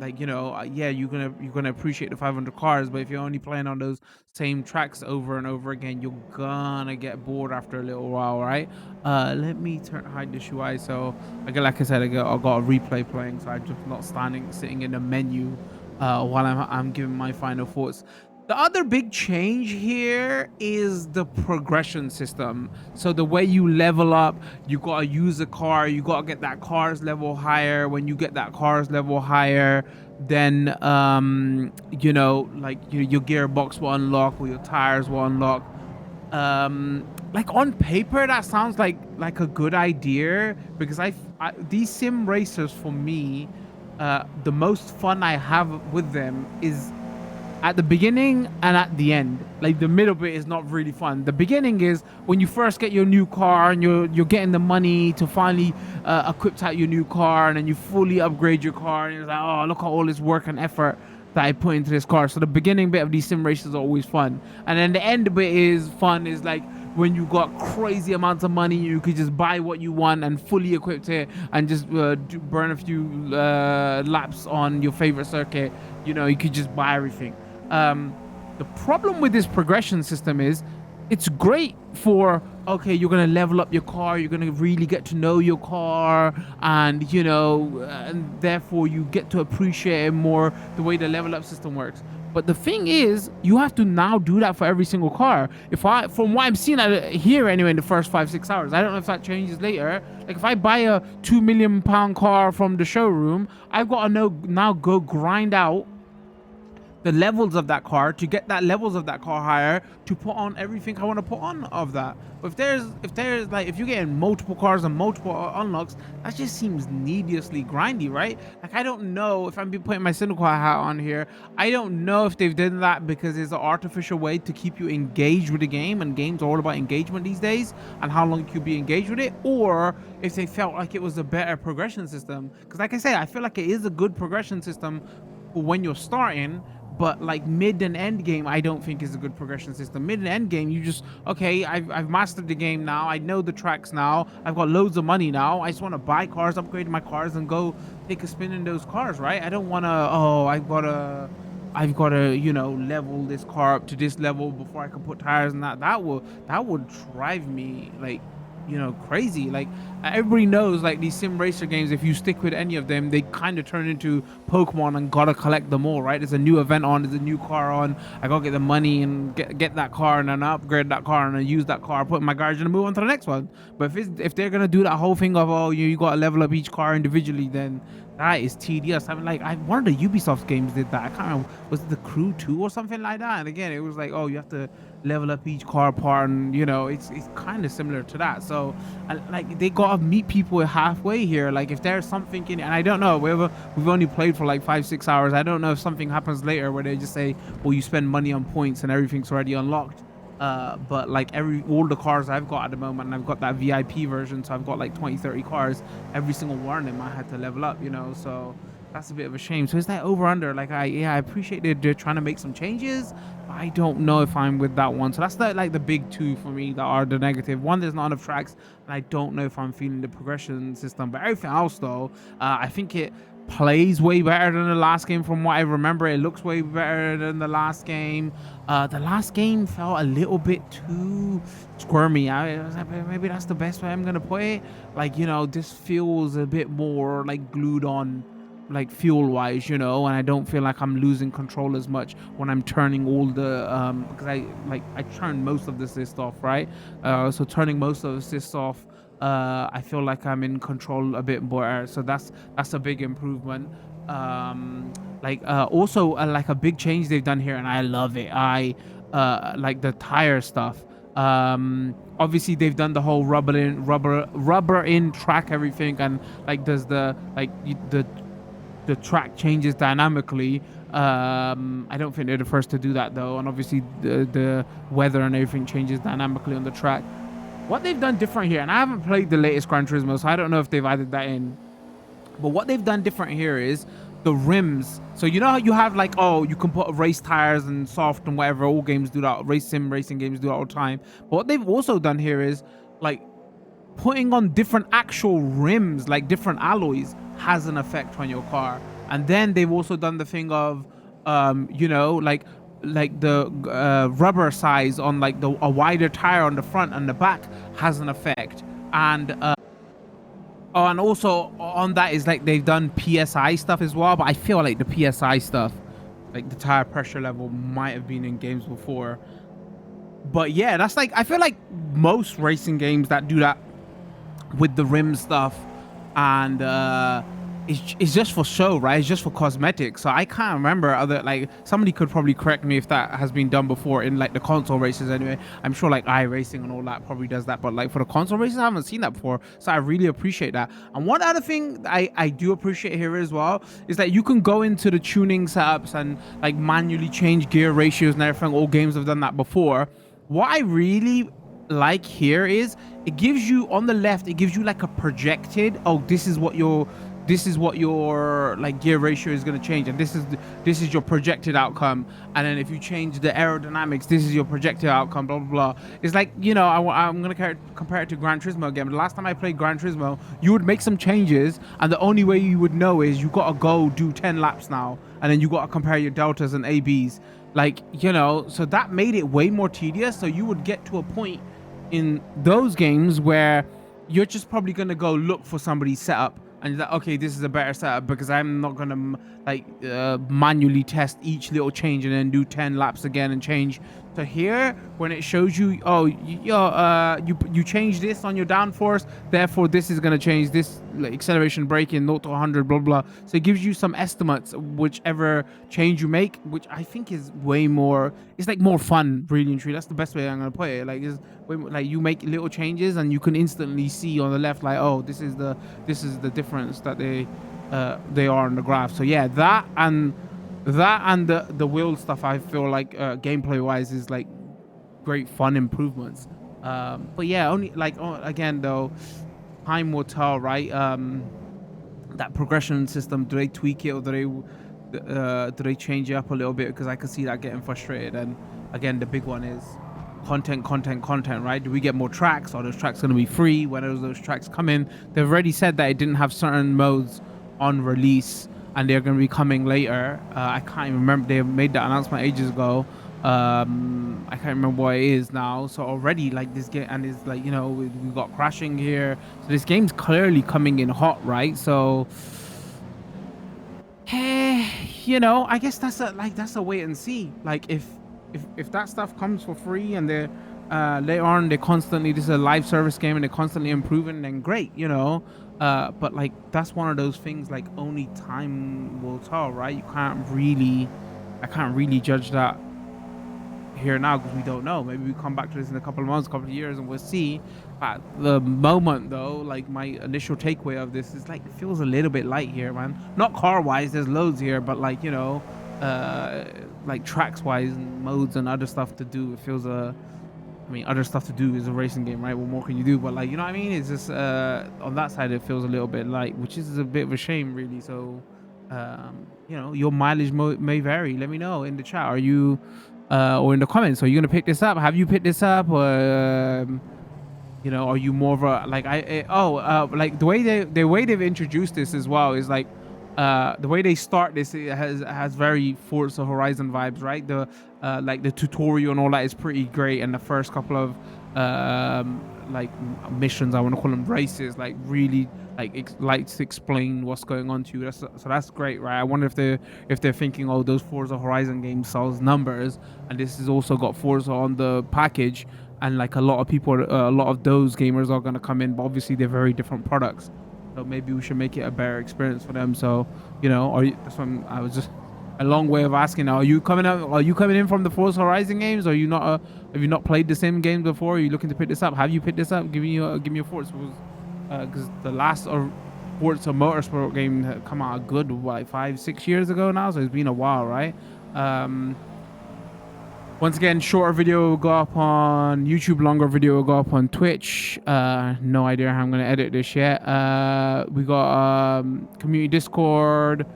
Like, you know, yeah, you're gonna appreciate the 500 cars, but if you're only playing on those same tracks over and over again, you're gonna get bored after a little while, right? Let me hide this UI. So again, like I said, I got a replay playing, so I'm just not sitting in the menu while I'm giving my final thoughts. The other big change here is the progression system. So the way you level up, you gotta use a car, you gotta get that car's level higher. When you get that car's level higher, then you know, like your gearbox will unlock, or your tires will unlock. Like, on paper that sounds like a good idea, because these sim racers, for me, the most fun I have with them is at the beginning and at the end. Like, the middle bit is not really fun. The beginning is when you first get your new car and you're getting the money to finally equip out your new car, and then you fully upgrade your car, and you're like, oh, look at all this work and effort that I put into this car. So the beginning bit of these sim races are always fun, and then the end bit is fun, is like when you got crazy amounts of money, you could just buy what you want and fully equipped it, and just burn a few laps on your favorite circuit. You know, you could just buy everything. The problem with this progression system is it's great for, okay, you're going to level up your car, you're going to really get to know your car, and, you know, and therefore you get to appreciate more the way the level up system works. But the thing is, you have to now do that for every single car. From what I'm seeing here anyway, in the first 5-6 hours, I don't know if that changes later. Like, if I buy a £2 million car from the showroom, I've got to now go grind out the levels of that car to get that levels of that car higher to put on everything I want to put on of that. But if you're getting multiple cars and multiple unlocks, that just seems needlessly grindy, right? Like, I don't know if I'm putting my cynical hat on here. I don't know if they've done that because it's an artificial way to keep you engaged with the game, and games are all about engagement these days and how long you could be engaged with it, or if they felt like it was a better progression system. Because like I say, I feel like it is a good progression system for when you're starting, But like mid and end game, I don't think is a good progression system. Mid and end game, you just, okay, I've mastered the game now. I know the tracks now. I've got loads of money now. I just want to buy cars, upgrade my cars, and go take a spin in those cars, right? I don't want to, oh, I've got to, you know, level this car up to this level before I can put tires in that. That would drive me like, you know, crazy. Like everybody knows, like these sim racer games, if you stick with any of them, they kind of turn into Pokemon and gotta collect them all, right? There's a new event on, there's a new car on, I gotta get the money and get that car and then upgrade that car and then use that car, put in my garage and move on to the next one. But if they're gonna do that whole thing of, oh, you gotta level up each car individually, then that is tedious. I mean, like, one of the Ubisoft games did that. I can't remember, was it The Crew 2 or something like that? And again, it was like, oh, you have to level up each car part, and you know, it's kind of similar to that. So like they gotta meet people halfway here. Like if there's something in, and I don't know, we've only played for like 5-6 hours. I don't know if something happens later where they just say, well, you spend money on points and everything's already unlocked. But like all the cars I've got at the moment, and I've got that VIP version, so I've got like 20-30 cars. Every single one of them I had to level up, you know, so that's a bit of a shame. So is that over under? Like I appreciate they're trying to make some changes, but I don't know if I'm with that one. So that's the big two for me that are the negative. One, there's not enough tracks, and I don't know if I'm feeling the progression system. But everything else though, I think it plays way better than the last game. From what I remember, it looks way better than the last game. The last game felt a little bit too squirmy. I was like, maybe that's the best way I'm gonna put it. Like, you know, this feels a bit more like glued on, like fuel wise, you know, and I don't feel like I'm losing control as much when I'm turning all the because I turn most of the assist off, right? So turning most of the assist off, I feel like I'm in control a bit more, so that's a big improvement. Also like a big change they've done here, and I love it. I like the tire stuff. Obviously they've done the whole rubber in track everything, and like does the track changes dynamically. I don't think they're the first to do that though, and obviously the weather and everything changes dynamically on the track. What they've done different here, and I haven't played the latest Gran Turismo, so I don't know if they've added that in, but what they've done different here is the rims. So you know how you have like, oh, you can put race tires and soft and whatever, all games do that, racing games do that all the time. But what they've also done here is like putting on different actual rims, like different alloys, has an effect on your car. And then they've also done the thing of you know, like the rubber size on like a wider tire on the front and the back has an effect. And and also on that is like they've done PSI stuff as well, but I feel like the PSI stuff, like the tire pressure level, might have been in games before. But yeah, that's like, I feel like most racing games that do that with the rim stuff, and it's just for show, right? It's just for cosmetics. So I can't remember other, like, somebody could probably correct me if that has been done before in like the console races anyway. I'm sure like iRacing and all that probably does that, but like for the console races, I haven't seen that before. So I really appreciate that. And one other thing I do appreciate here as well is that you can go into the tuning setups and like manually change gear ratios and everything. All games have done that before. What I really like here is it gives you on the left, it gives you like a projected, oh, this is what your like gear ratio is going to change, and this is your projected outcome. And then if you change the aerodynamics, this is your projected outcome, blah blah blah. It's like, you know, I'm going to compare it to Gran Turismo again. The last time I played Gran Turismo, you would make some changes, and the only way you would know is you got to go do 10 laps now, and then you got to compare your deltas and ABs, like, you know. So that made it way more tedious. So you would get to a point in those games where you're just probably going to go look for somebody's setup, and you're like, okay, this is a better setup because I'm not going to like manually test each little change and then do 10 laps again and change. So here, when it shows you, oh, you change this on your downforce, therefore this is going to change this, like, acceleration, braking, 0 to 100, blah blah. So it gives you some estimates whichever change you make, which I think is way more, it's like more fun, really and truly. That's the best way I'm going to put it. Like, it's way more, like, you make little changes and you can instantly see on the left, like, oh, this is the difference that they are on the graph. So yeah, that and the wheel stuff, I feel like gameplay wise is like great fun improvements. But yeah, only like, again though, time will tell, right? That progression system, do they tweak it, or do do they change it up a little bit? Because I can see that getting frustrated. And again, the big one is content, right? Do we get more tracks? Are those tracks going to be free? When are those tracks coming? They've already said that it didn't have certain modes on release, and they're going to be coming later. I can't even remember. They made that announcement ages ago. I can't remember what it is now. So already, like, this game, and it's like, you know, we got crashing here. So this game's clearly coming in hot, right? So you know, I guess that's a wait and see. Like, if that stuff comes for free and they're later on this is a live service game and they're constantly improving, then great, you know. But like, that's one of those things, like, only time will tell, right? I can't really judge that here now, because we don't know. Maybe we come back to this in a couple of months, couple of years, and we'll see. At the moment, though, like, my initial takeaway of this is, like, it feels a little bit light here, man. Not car wise, there's loads here, but, like, you know, like, tracks wise and modes and other stuff to do, it feels other stuff to do is a racing game, right? What more can you do? But, like, you know what I mean? It's just on that side, it feels a little bit light, which is a bit of a shame, really. So you know, your mileage may vary. Let me know in the chat. Are you or in the comments, are you gonna pick this up? Have you picked this up? Or you know, are you more of a, like, like, the way they've introduced this as well is, like, the way they start this, it has very Forza Horizon vibes, right? The like, the tutorial and all that is pretty great, and the first couple of like, missions, I want to call them races, like, really, like, likes to explain what's going on to you. So that's great, right? I wonder if they're thinking, oh, those Forza Horizon games sells numbers, and this has also got Forza on the package, and, like, a lot of those gamers are going to come in, but obviously they're very different products. So maybe we should make it a better experience for them. So, you know, that's what I was just a long way of asking. Are you coming in from the Forza Horizon games? Are you not? Have you not played the same games before? Are you looking to pick this up? Have you picked this up? Give me your thoughts. Because the last Forza Motorsport game had come out a good, what, 5-6 years ago now. So it's been a while, right? Once again, shorter video will go up on YouTube, longer video will go up on Twitch. No idea how I'm going to edit this yet. We got community Discord,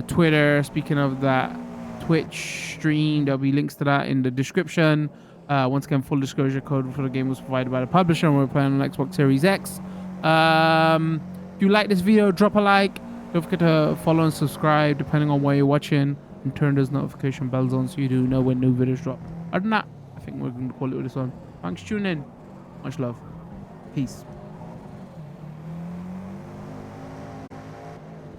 Twitter. Speaking of that, Twitch stream, there'll be links to that in the description. Once again, full disclosure, code for the game was provided by the publisher, and we're playing on Xbox Series X. If you like this video, drop a like. Don't forget to follow and subscribe depending on where you're watching, and turn those notification bells on so you do know when new videos drop. Other than that, I think we're going to call it with this one. Thanks for tuning in. Much love. Peace.